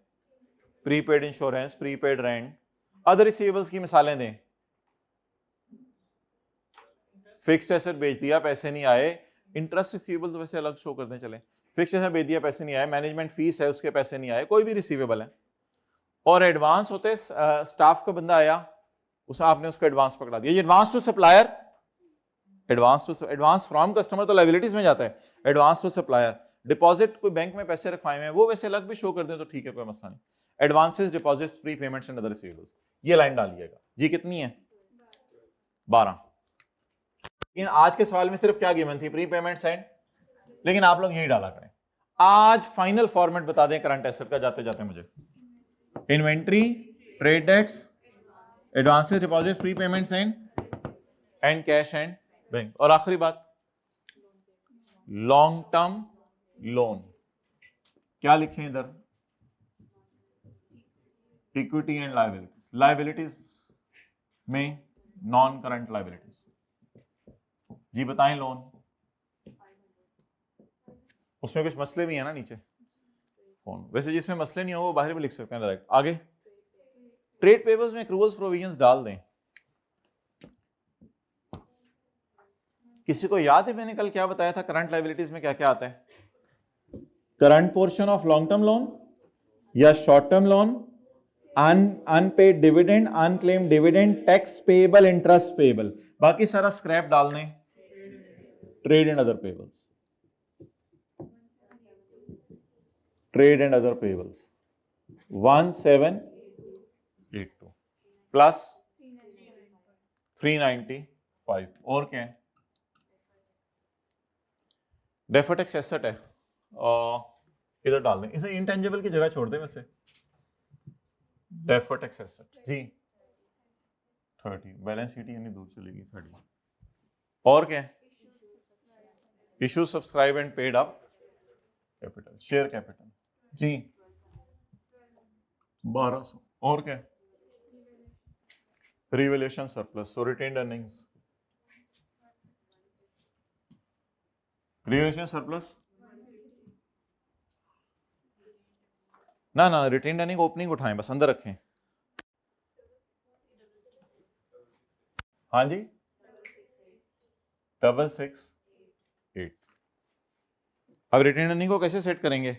Prepaid insurance, prepaid rent. Other receivables की मिसालें दें। फिक्स्ड एसेट बेच दिया, पैसे नहीं आए। इंटरेस्ट रिसीवेबल तो वैसे अलग शो कर दें, चले। फिक्स्ड एसेट बेच दिया, पैसे नहीं आए। मैनेजमेंट फीस है, उसके पैसे नहीं आए। कोई भी रिसीवेबल है। और एडवांस होते स्टाफ का बंदा आया, उसे आपने उसको एडवांस पकड़ा दिया। ये advance to supplier, advance from customer तो लायबिलिटीज में जाता है। एडवांस टू सप्लायर, डिपॉजिट कोई बैंक में पैसे रखवाए हैं वो वैसे अलग भी शो कर दें तो ठीक है, कोई मसला नहीं। Advances, deposits, prepayments and other receivables, ये लाइन डालिएगा जी। कितनी है? 12। लेकिन आज के सवाल में सिर्फ क्या गिवन थी? Pre payments and. लेकिन आप लोग यही डाला करें। आज फाइनल फॉर्मेट बता दें करंट एसेट का जाते जाते मुझे। Inventory, trade debts, advances, deposits, prepayments and cash and bank. और आखिरी बात, लॉन्ग टर्म लोन। क्या लिखें इधर? इक्विटी एंड लायबिलिटीज, लायबिलिटीज में नॉन करंट लायबिलिटीज, जी बताएं। लोन, उसमें कुछ मसले भी है ना नीचे फोन, वैसे जिसमें मसले नहीं हो वो बाहर भी लिख सकते हैं डायरेक्ट। आगे ट्रेड पेपर्स में एक्रूवल्स प्रोविजंस डाल दें। किसी को याद है मैंने कल क्या बताया था, करंट लायबिलिटीज में क्या क्या आता है? Current portion of long term loan या short term loan, unpaid dividend, unclaimed dividend, tax payable, interest payable, बाकी सारा स्क्रैप डालने। Trade and other payables, trade and other payables 1782 plus 395, और क्या है? डेफर्ड टैक्स एसेट है, इधर डाल दें, इसे इंटेंजिबल की जगह छोड़ दें वैसे। डेफर्ड टैक्स एसेट जी 30, बैलेंस शीट यानी दूर चलेगी 30, और क्या है? Issue, subscribe and paid up capital, share capital G 1200, और क्या? रिवैल्यूएशन सरप्लस, सो रिटेन्ड अर्निंग्स, रिवैल्यूएशन सरप्लस ना रिटेन्ड अर्निंग ओपनिंग उठाएं, बस अंदर रखें। हाँ जी 668। अब रिटेन्ड अर्निंग को कैसे सेट करेंगे?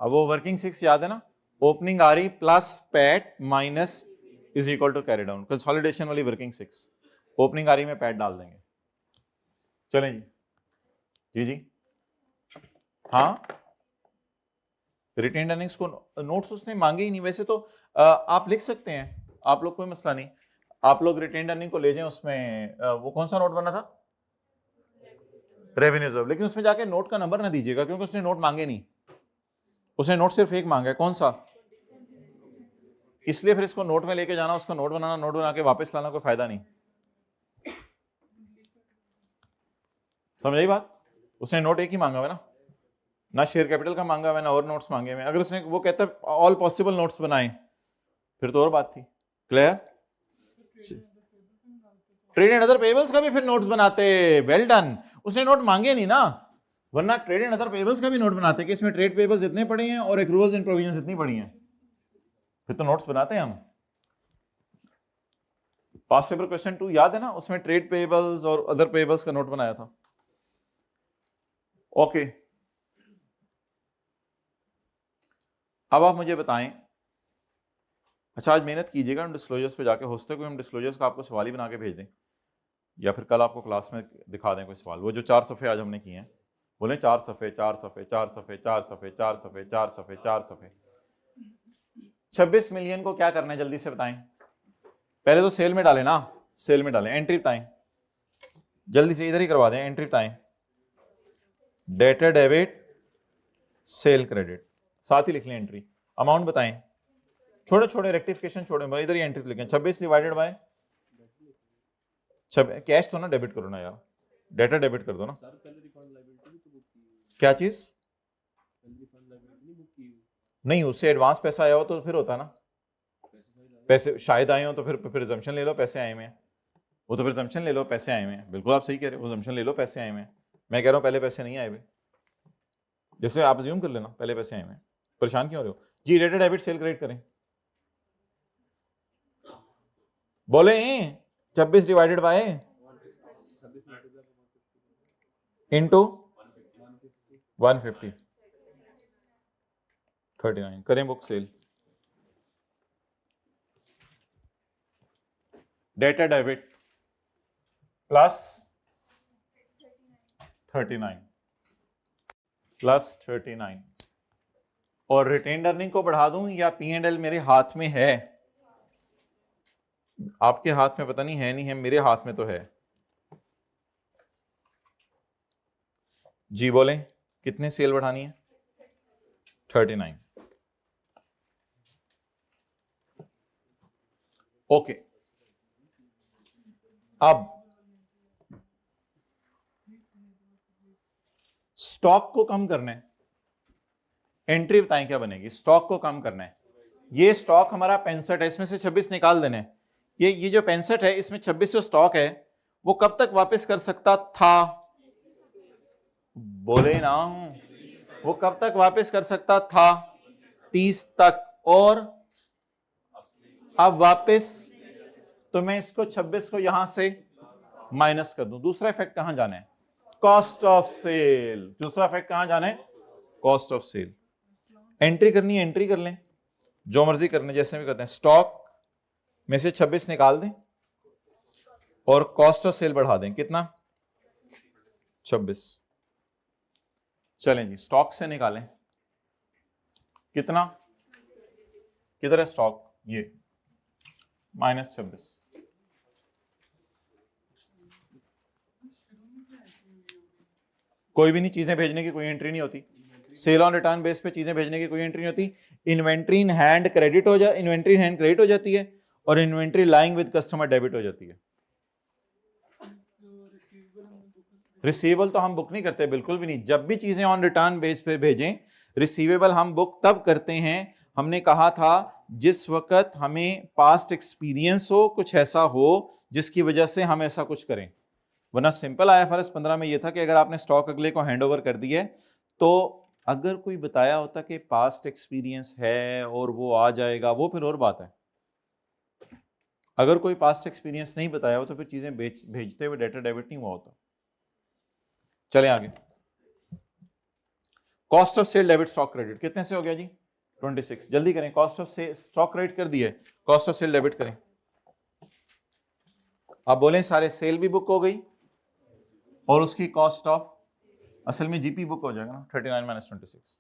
अब वो वर्किंग 6 याद है ना, ओपनिंग आ रही plus PAT minus is equal to carry down, consolidation वाली वर्किंग 6, ओपनिंग आ रही में पैट डाल देंगे। चलें जी, जी जी हाँ, रिटेन्ड अर्निंग्स को नोट्स उसने मांगे ही नहीं, वैसे तो आप लिख सकते हैं, आप लोग कोई मसला नहीं, आप लोग रिटेन्ड अर्निंग को ले जाएं। उसमें वो कौन सा नोट बना था? रेवेन्यू रिजर्व, लेकिन उसमें जाके नोट का नंबर ना दीजिएगा क्योंकि उसने नोट मांगे नहीं, उसने नोट सिर्फ एक मांगा है। कौन सा? इसलिए फिर इसको नोट में लेके जाना, उसका नोट बनाना, नोट बना के वापस लाना कोई फायदा नहीं। समझ आई बात? उसने नोट एक ही मांगा हुआ ना शेयर कैपिटल का मांगा हुआ ना और नोट्स मांगे हुए। अगर उसने वो कहता ऑल पॉसिबल नोट्स बनाए फिर तो और बात थी। Clear? Trade and other payables का भी फिर नोट्स बनाते, वेल डन। उसने नोट मांगे नहीं ना, वरना ट्रेड एंड अदर पेबल्स का भी नोट बनाते कि इसमें ट्रेड पेबल्स इतने पड़े हैं और एक्रूवल्स एंड प्रोविजंस इतनी पड़ी हैं, फिर तो नोट्स बनाते हैं हम। पास्ट पेपर क्वेश्चन 2 याद है ना, उसमें ट्रेड पेबल्स और अदर पेबल्स का नोट बनाया था। ओके अब आप मुझे बताएं, अच्छा आज मेहनत कीजिएगा हम डिस्क्लोजर्स पे जाके, हो सकता है कोई हम डिस्क्लोजर्स का आपको सवाल ही बना के भेज दें या फिर कल आपको क्लास में दिखा दें कोई सवाल। वो जो 4 सफ़े आज हमने किए हैं, बोले 4 सफ़े 4 सफ़े 4 सफ़े 4 सफ़े 4 सफ़े 4 सफ़े 4 सफ़े। 26 मिलियन को क्या करना है जल्दी से बताएं। पहले तो सेल में डालें ना, सेल में डालें। एंट्री बताएं जल्दी से, इधर ही करवा दें। एंट्री बताएं, डेटर डेबिट सेल क्रेडिट, साथ ही लिख लें एंट्री। अमाउंट बताएं, छोटे छोटे रेक्टिफिकेशन छोड़े, इधर ही एंट्री लिखें। 26 डिवाइडेड बाय कैश तो ना डेबिट करो ना यार, डेटा डेबिट कर दो ना। क्या चीज? नहीं, उससे एडवांस पैसा आया हो तो फिर होता ना, पैसे शायद आए हो तो फिर रिजम्पशन ले लो, पैसे आए हुए हैं वो तो फिर रिजम्पशन ले लो, पैसे आए हुए हैं। बिल्कुल आप सही कह रहे हो, रिजम्पशन ले लो, पैसे आए हुए हैं। मैं कह रहा हूँ पहले पैसे नहीं आए हुए, जैसे आप अज्यूम कर लेना पहले पैसे आए हुए हैं। परेशान क्यों हो रहे हो जी? डेटा डेबिट सेल क्रेडिट करें, बोले 26 डिवाइडेड बाय इंटू 150 39 करें book sale. Data debit plus 39 plus 39 और रिटेन्ड अर्निंग को बढ़ा दूं या P&L मेरे हाथ में है? आपके हाथ में पता नहीं है, नहीं है, मेरे हाथ में तो है। जी बोलें कितनी सेल बढ़ानी है? 39। ओके अब स्टॉक को कम करना है। एंट्री बताएं क्या बनेगी? स्टॉक को कम करना है, ये स्टॉक हमारा 65 है, इसमें से 26 निकाल देने। ये जो 65 है इसमें 26 जो स्टॉक है वो कब तक वापस कर सकता था? बोले ना, वो कब तक वापस कर सकता था? 30 तक। और अब वापस, तो मैं इसको 26 को यहां से माइनस कर दूं। दूसरा इफेक्ट कहां जाना है? Cost of sale. दूसरा इफेक्ट कहां जाना है? Cost of cell. एंट्री करनी है एंट्री कर लें, जो मर्जी करने, जैसे भी करते हैं। स्टॉक में से 26 निकाल दें और कॉस्ट ऑफ सेल बढ़ा दें। कितना? 26। चलें जी, स्टॉक से निकालें। कितना? किधर है स्टॉक? ये -26। कोई भी नहीं, चीजें भेजने की कोई एंट्री नहीं होती। सेल ऑन रिटर्न बेस पे चीजें भेजने की कोई एंट्री नहीं होती। इन्वेंट्री इन हैंड क्रेडिट हो जाए, इन्वेंट्री इन हैंड क्रेडिट हो जाती है और inventory lying with customer debit हो जाती है। रिसीवेबल तो हम बुक नहीं करते, बिल्कुल भी नहीं। जब भी चीजें ऑन रिटर्न बेस पे भेजें, रिसीवेबल हम बुक तब करते हैं, हमने कहा था जिस वक्त हमें पास्ट एक्सपीरियंस हो, कुछ ऐसा हो जिसकी वजह से हम ऐसा कुछ करें। वरना सिंपल IFRS 15 में यह था कि अगर आपने स्टॉक अगले को हैंडओवर कर दिया है, तो अगर कोई बताया होता कि पास्ट एक्सपीरियंस है और वो आ जाएगा, वो फिर और बात है। अगर कोई पास्ट एक्सपीरियंस नहीं बताया हो तो फिर चीजें भेजते हुए डेटा डेबिट नहीं हुआ होता। चलें आगे। Cost of sale debit stock credit कितने से हो गया जी? 26। जल्दी करें, cost of sale stock credit कर दिए, कॉस्ट ऑफ सेल डेबिट करें। आप बोलें सारे सेल भी बुक हो गई और उसकी कॉस्ट ऑफ, असल में जीपी बुक हो जाएगा ना, 39 - 26।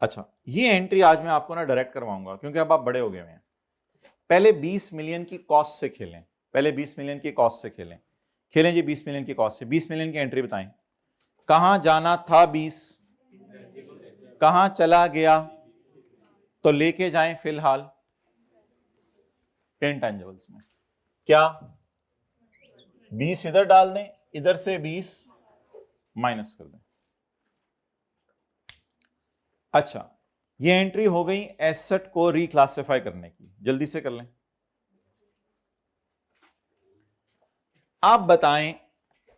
अच्छा, ये एंट्री आज मैं आपको ना डायरेक्ट करवाऊंगा क्योंकि अब आप बड़े हो गए हैं। पहले 20 मिलियन की कॉस्ट से खेलें, पहले 20 मिलियन की कॉस्ट से खेलें। खेलें जी 20 मिलियन की कॉस्ट से। 20 मिलियन की एंट्री बताएं। कहां जाना था 20, कहां चला गया, तो लेके जाएं फिलहाल इनटेंजिबल्स में। क्या 20 इधर डाल दें, इधर से 20 माइनस कर दें। अच्छा, ये एंट्री हो गई एसेट को रिक्लासिफाई करने की। जल्दी से कर लें। आप बताएं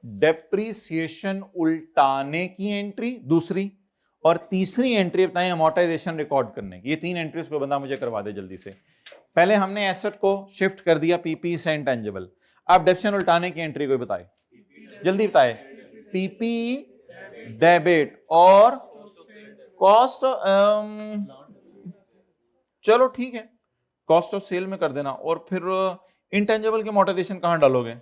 डेप्रीसिएशन उल्टाने की एंट्री दूसरी, और तीसरी एंट्री बताएं अमोर्टाइजेशन रिकॉर्ड करने की। ये 3 एंट्रीज को बंदा मुझे करवा दे जल्दी से। पहले हमने एसेट को शिफ्ट कर दिया पीपी से इंटेंजिबल। अब डेप्रिसिएशन उल्टाने की एंट्री कोई बताए, जल्दी बताए। पीपी डेबिट और कॉस्ट, चलो ठीक है, कॉस्ट ऑफ सेल में कर देना। और फिर इंटेंजिबल के अमोर्टाइजेशन कहां डालोगे?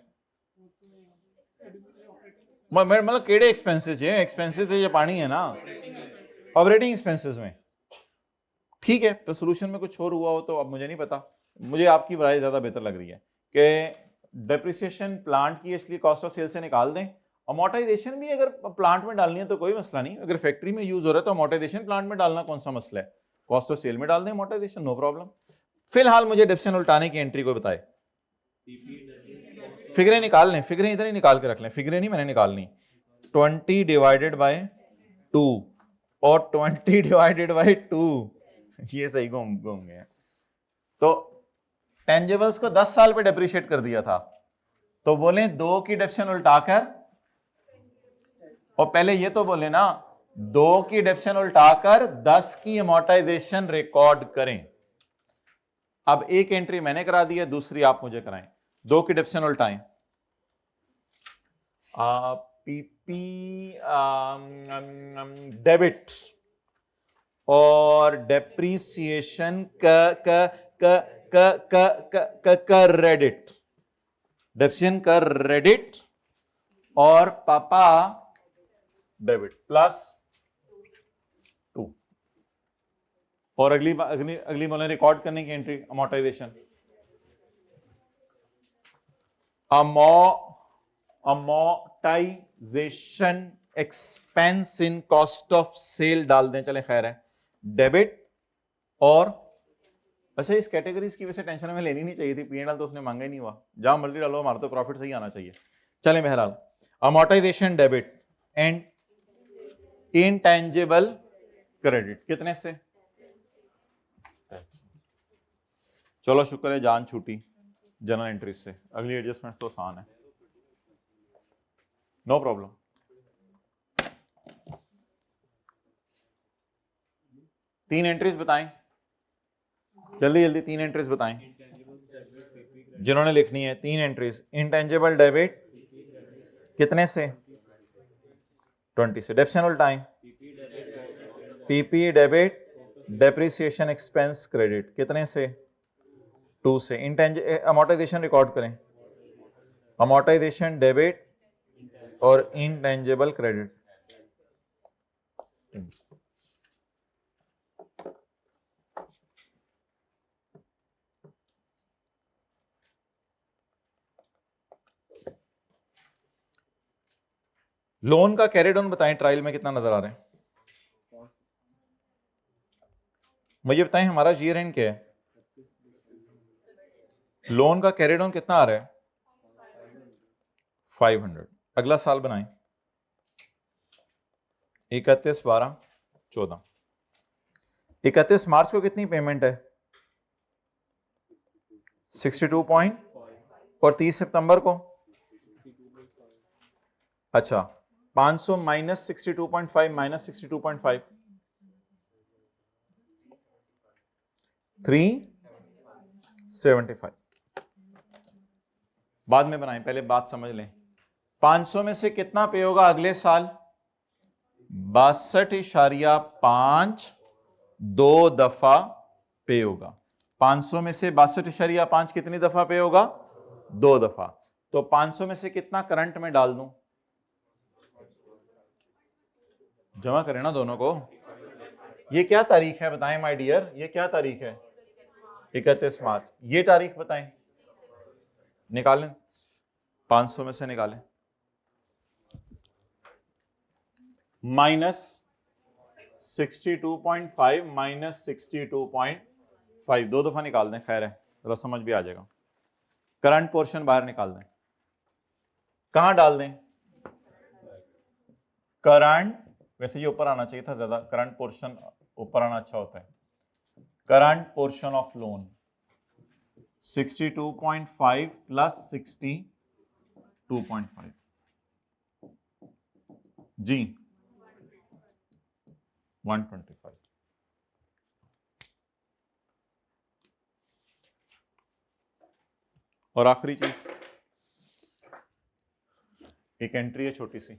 मतलब केड़े एक्सपेंसेस है? एक्सपेंसेस तो ये पानी है ना, ऑपरेटिंग एक्सपेंसेस में। ठीक है, तो सोल्यूशन में कुछ और हुआ हो तो अब मुझे नहीं पता, मुझे आपकी राय ज्यादा बेहतर लग रही है कि डेप्रिसिएशन प्लांट की इसलिए कॉस्ट ऑफ सेल से निकाल दें। अमोर्टाइजेशन भी अगर प्लांट में डालनी है तो कोई मसला नहीं, अगर फैक्ट्री में यूज हो रहा है तो अमोर्टाइजेशन प्लांट में डालना कौन सा मसला है, कॉस्ट ऑफ सेल में डाल दें अमोर्टाइजेशन, नो प्रॉब्लम। फिलहाल मुझे डेप्रिसिएशन उल्टाने की एंट्री को बताए। फिगरें निकाल लें, फिगरें इधर ही निकाल के रख लें, फिगरें नहीं मैंने निकालनी। 20 डिवाइडेड बाय 2 और 20 डिवाइडेड बाय 2, ये सही घूम गए। तो टेंजिबल्स को 10 साल पे डेप्रिशिएट कर दिया था, तो बोले 2 की डेप्रिसिएशन उल्टाकर, और पहले ये तो बोले ना 2 की डेप्रिसिएशन उल्टाकर 10 की अमोर्टाइजेशन रिकॉर्ड करें। अब एक एंट्री मैंने करा दी है, दूसरी आप मुझे कराएं। 2 की डेप्रिसिएशन उल्टाएं। पीपी डेबिट और डेप्रीसिएशन क्रेडिट, डेप्रिसिएशन क्रेडिट और पापा डेबिट प्लस 2। और अगली बोले रिकॉर्ड करने की entry amortisation, amortisation expense in cost of sale डाल दें, चले खैर है, डेबिट और, अच्छा इस कैटेगरीज की वजह से टेंशन हमें लेनी नहीं चाहिए थी, P&L तो उसने मांगा ही नहीं हुआ, जहां मर्जी डालो हमारा तो प्रॉफिट सही आना चाहिए। चले बहरहाल, amortisation debit and intangible credit कितने से? चलो शुक्र है जान छूटी जनरल एंट्री से, अगली एडजस्टमेंट तो आसान है, नो प्रॉब्लम। तीन एंट्रीज बताएं जल्दी जल्दी, तीन एंट्रीज बताएं जिन्होंने लिखनी है। तीन एंट्रीज। इंटेंजिबल डेबिट कितने से? 20 से। डेप्शनल time PP debit depreciation expense credit कितने से? 2 से। अमोर्टाइजेशन रिकॉर्ड करें, अमोर्टाइजेशन डेबिट और इंटेंजिबल क्रेडिट। लोन का कैरिड ऑन बताएं, ट्रायल में कितना नजर आ रहा है? मुझे बताएं हमारा ईयर एंड क्या है? लोन का कैरिड ऑन कितना आ रहा है? 500। अगला साल बनाएं 31/12/14। 31 मार्च को कितनी पेमेंट है? 62 पॉइंट। और 30 सितंबर को? अच्छा 500 माइनस 62.5 माइनस 62.5 375। बाद में बनाएं, पहले बात समझ लें। 500 में से कितना पे होगा अगले साल? 62.5 दो दफा पे होगा। 500 में से 62.5 कितनी दफा पे होगा? 2 दफा। तो 500 में से कितना करंट में डाल दूं? जमा करें ना दोनों को। ये क्या तारीख है बताएं माय डियर, ये क्या तारीख है? 31 मार्च। ये तारीख बताएं, निकालें 500 में से निकालें। माइनस 62.5 माइनस 62.5 दो दफा निकाल दें, खैर है जरा समझ भी आ जाएगा। करंट पोर्शन बाहर निकाल दें, कहां डाल दें? करंट, वैसे ये ऊपर आना चाहिए था ज्यादा, करंट पोर्शन ऊपर आना अच्छा होता है। Current portion of loan 62.5 plus 62.5 जी 125। और आखिरी चीज एक एंट्री है छोटी सी।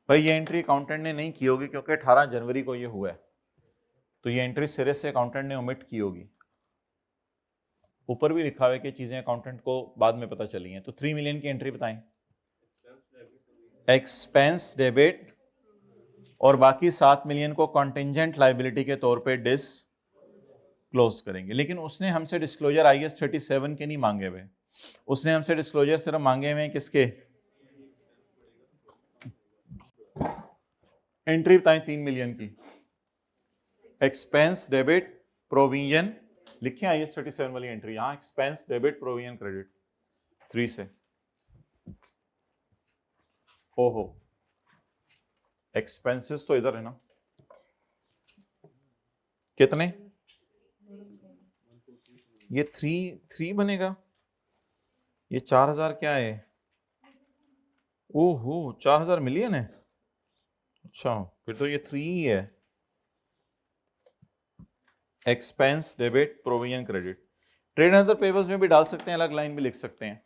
भाई ये एंट्री अकाउंटेंट ने नहीं की होगी क्योंकि 18 जनवरी को ये हुआ है, तो ये एंट्री सिरे से अकाउंटेंट ने ओमिट की होगी। ऊपर भी लिखा हुआ है कि चीजें अकाउंटेंट को बाद में पता चली हैं। तो 3 मिलियन की एंट्री बताएं। एक्सपेंस डेबिट और बाकी 7 मिलियन को कॉन्टिंजेंट लायबिलिटी के तौर पे डिस्क्लोज करेंगे। लेकिन उसने हमसे डिस्क्लोजर IAS 37 के नहीं मांगे हुए, उसने हमसे डिस्क्लोजर सिर्फ मांगे हुए किसके? एंट्री बताएं 3 मिलियन की। एक्सपेंस डेबिट प्रोविजन लिखे IAS 37 वाली एंट्री, यहां एक्सपेंस डेबिट प्रोविजन क्रेडिट 3 से। ओहो एक्सपेंसेस तो इधर है ना, कितने? ये 3 बनेगा, ये 4000 क्या है? ओहो 4000 मिलियन है। अच्छा फिर तो ये 3 ही है। Expense debit provision credit. Trade and other papers में भी डाल सकते हैं, अलग लाइन भी लिख सकते हैं।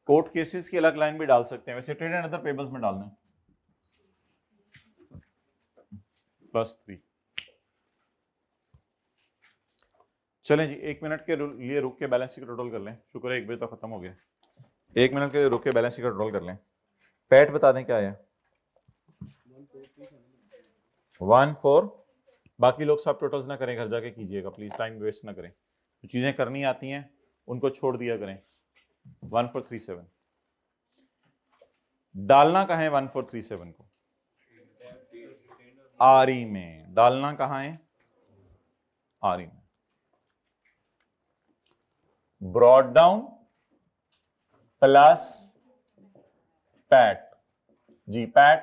कोर्ट केसेस की अलग लाइन भी डाल सकते हैं, वैसे ट्रेड एंड अदर पेपर्स में डाल दें +3। चलें जी 1 मिनट के लिए रुक के बैलेंस शीट कंट्रोल कर लें। शुक्र है 1 बजे तो खत्म हो गया। 1 मिनट के लिए रुक के बैलेंस शीट कंट्रोल कर लें। पैट बता दें क्या है? 1,4। बाकी लोग सब टोटल्स ना करें, घर जाके कीजिएगा प्लीज, टाइम वेस्ट ना करें। जो चीजें करनी आती हैं उनको छोड़ दिया करें। 1437 डालना कहाँ है? 1437 को आरई में डालना कहाँ है? आरई में। ब्रॉड डाउन प्लस पैट जी, PAT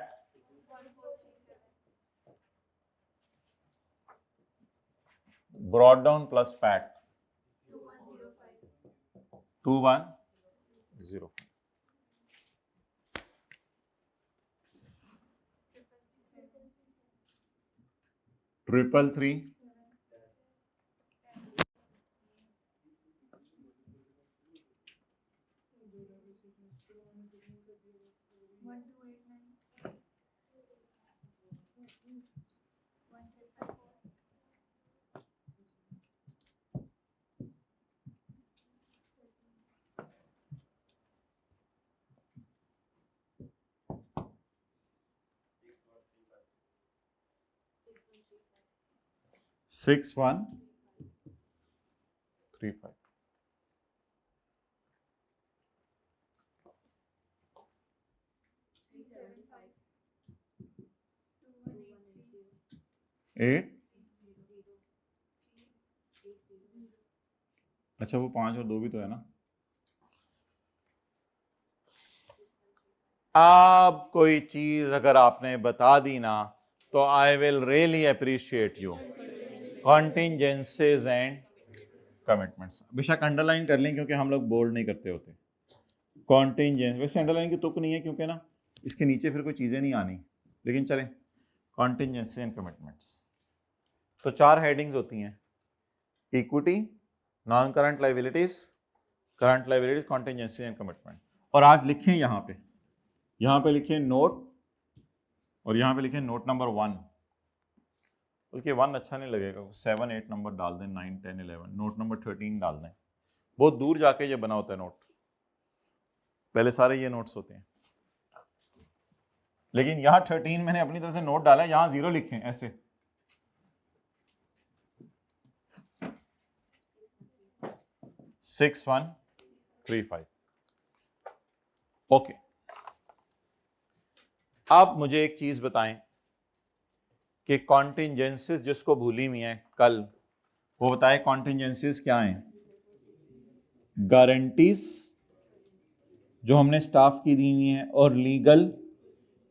brought down plus PAT 2105 333 6135 8 अच्छा वो 5 और 2 भी तो है ना। अब कोई चीज अगर आपने बता दी ना तो I will really appreciate you. Contingencies and commitments बेशक अंडरलाइन कर लें क्योंकि हम लोग बोल्ड नहीं करते होते। कॉन्टिंजेंस वैसे अंडरलाइन की तुक नहीं है क्योंकि ना इसके नीचे फिर कोई चीजें नहीं आनी, लेकिन चलें कॉन्टिंजेंसी एंड कमिटमेंट्स। तो 4 हेडिंग्स होती हैं, equity, non current liabilities, current liabilities, contingency and commitment. और आज लिखें यहाँ पे लिखें नोट, और यहाँ पे लिखें नोट नंबर 1, बल्कि 1 अच्छा नहीं लगेगा, 7 8 नंबर डाल दें, 9 10 11, नोट नंबर 13 डाल दें। बहुत दूर जाके ये बना होता है नोट, पहले सारे ये नोट्स होते हैं, लेकिन यहाँ 13 मैंने अपनी तरफ से नोट डाला है, यहाँ 0 लिखें ऐसे। Six 135 okay. अब मुझे एक चीज बताएं कि कॉन्टिंजेंसीज जिसको भूली हुई है कल, वो बताए कॉन्टिंजेंसीज क्या हैं। गारंटीज जो हमने स्टाफ की दी हुई हैं, और लीगल,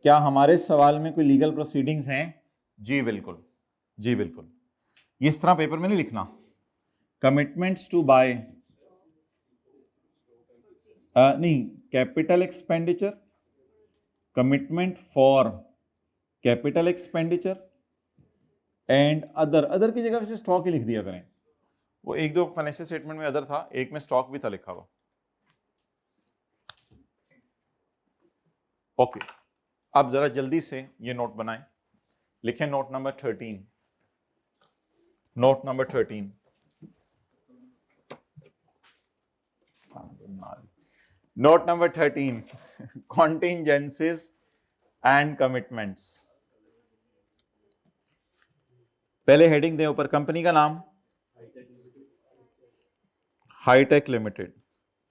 क्या हमारे सवाल में कोई लीगल प्रोसीडिंग्स हैं? जी बिल्कुल, जी बिल्कुल। इस तरह पेपर में नहीं लिखना। कमिटमेंट्स टू बाय नहीं, capital expenditure, commitment for capital expenditure and other की जगह वैसे स्टॉक ही लिख दिया करें। वो 1-2 फाइनेंशियल स्टेटमेंट में अदर था, एक में स्टॉक भी था लिखा हुआ। ओके, अब जरा जल्दी से ये नोट बनाएं, लिखें note number 13, note number 13, note number 13, contingencies and commitments. पहले हेडिंग दें, ऊपर कंपनी का नाम Hitech limited,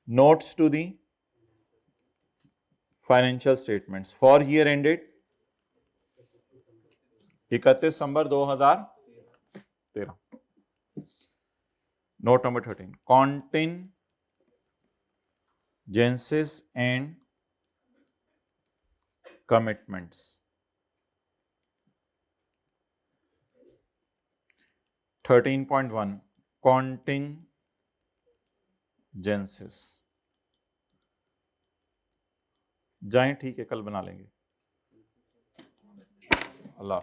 notes to the financial statements for year ended 31 December 2013। Note number 13, contingencies and commitments. 13.1 contingencies. जाएं, ठीक है, कल बना लेंगे। अल्लाह,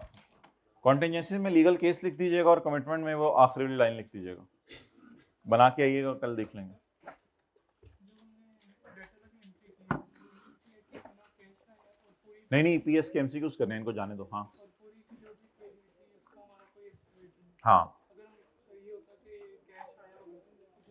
कॉन्टिंजेंसी में लीगल केस लिख दीजिएगा और कमिटमेंट में वो आखिरी वाली लाइन लिख दीजिएगा, बना के आइएगा, कल देख लेंगे। नहीं पीएस के एमसीक्यूज करने हैं, इनको जाने दो। हाँ हाँ,